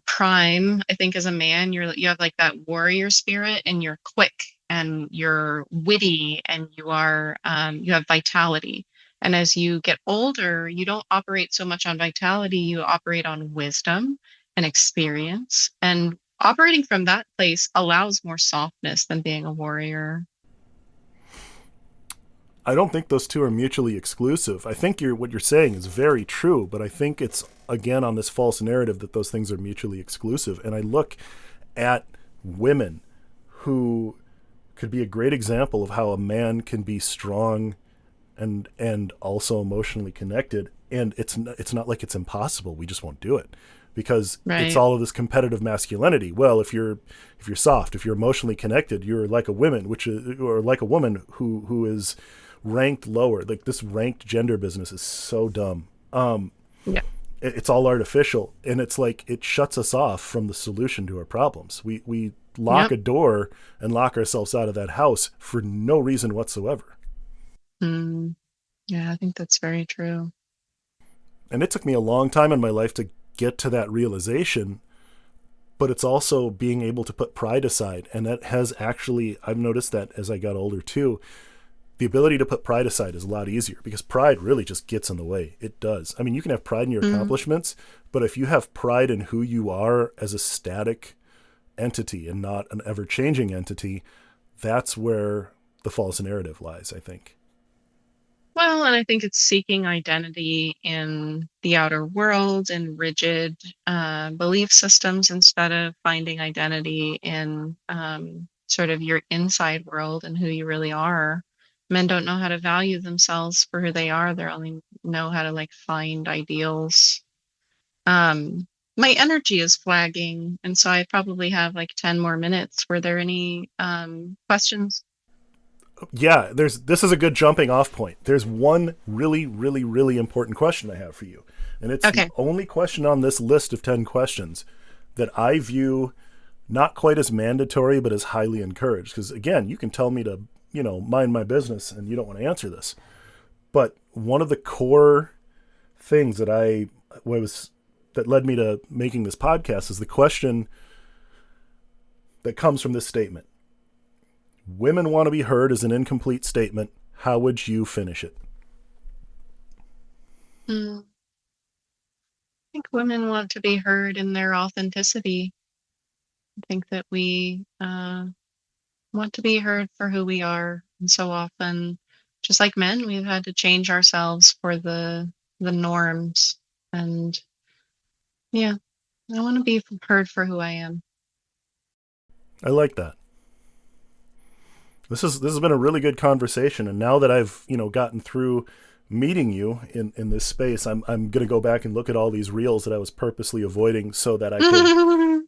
prime. I think as a man, you have like that warrior spirit, and you're quick and you're witty, and you have vitality. And as you get older, you don't operate so much on vitality, you operate on wisdom and experience. And operating from that place allows more softness than being a warrior. I don't think those two are mutually exclusive. I think what you're saying is very true, but I think it's, again, on this false narrative that those things are mutually exclusive. And I look at women who could be a great example of how a man can be strong and also emotionally connected, and it's not like it's impossible. We just won't do it because it's all of this competitive masculinity. Well, if you're soft, if you're emotionally connected, you're like a woman, or like a woman who is ranked lower. Like, this ranked gender business is so dumb. It's all artificial, and it's like it shuts us off from the solution to our problems. We lock a door and lock ourselves out of that house for no reason whatsoever. Yeah, I think that's very true. And it took me a long time in my life to get to that realization, but it's also being able to put pride aside. And that has actually, I've noticed that as I got older too, the ability to put pride aside is a lot easier, because pride really just gets in the way. It does. I mean, you can have pride in your accomplishments, but if you have pride in who you are as a static entity and not an ever-changing entity, that's where the false narrative lies, I think. Well, and I think it's seeking identity in the outer world and rigid belief systems instead of finding identity in sort of your inside world and who you really are. Men don't know how to value themselves for who they are. They only know how to like find ideals. My energy is flagging, and so I probably have like 10 more minutes. Were there any questions? Yeah, this is a good jumping off point. There's one really, really, really important question I have for you. And it's the only question on this list of 10 questions that I view not quite as mandatory, but as highly encouraged. Because again, you can tell me to mind my business and you don't want to answer this. But one of the core things that that led me to making this podcast is the question that comes from this statement. Women want to be heard is an incomplete statement. How would you finish it? I think women want to be heard in their authenticity. I think that we want to be heard for who we are. And so often, just like men, we've had to change ourselves for the norms. And yeah, I want to be heard for who I am. I like that. This has been a really good conversation, and now that I've gotten through meeting you in this space, I'm going to go back and look at all these reels that I was purposely avoiding so that I could.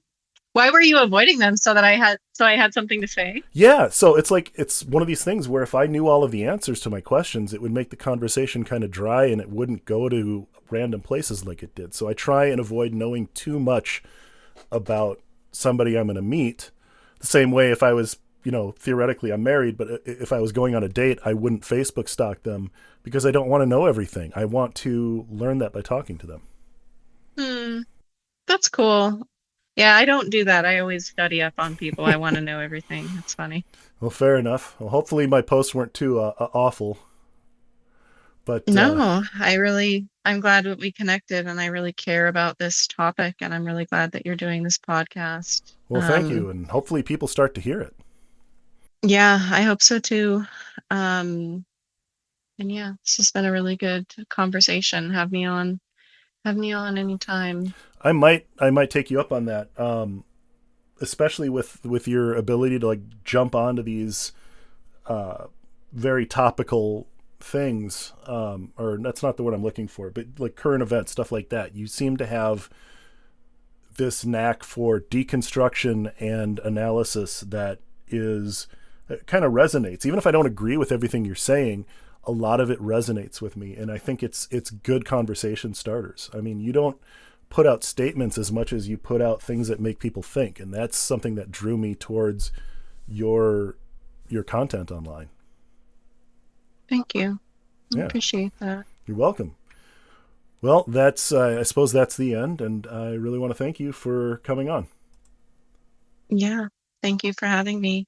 Why were you avoiding them? So I had something to say? Yeah, so it's one of these things where if I knew all of the answers to my questions, it would make the conversation kind of dry and it wouldn't go to random places like it did. So I try and avoid knowing too much about somebody I'm going to meet. The same way if I was, theoretically I'm married, but if I was going on a date, I wouldn't Facebook stalk them because I don't want to know everything. I want to learn that by talking to them. That's cool. Yeah, I don't do that. I always study up on people. I want to know everything. That's funny. Well, fair enough. Well, hopefully my posts weren't too awful. But no, I'm glad that we connected, and I really care about this topic, and I'm really glad that you're doing this podcast. Well, thank you, and hopefully people start to hear it. Yeah, I hope so too. And yeah, this has been a really good conversation. Have me on anytime. I might take you up on that, especially with your ability to jump onto these very topical things, or that's not the word I'm looking for, but current events, stuff like that. You seem to have this knack for deconstruction and analysis that is kind of resonates. Even if I don't agree with everything you're saying, a lot of it resonates with me, and I think it's good conversation starters. I mean, you don't put out statements as much as you put out things that make people think, and that's something that drew me towards your content online. Thank you. I appreciate that. You're welcome. Well, that's I suppose that's the end, and I really want to thank you for coming on. Yeah, thank you for having me.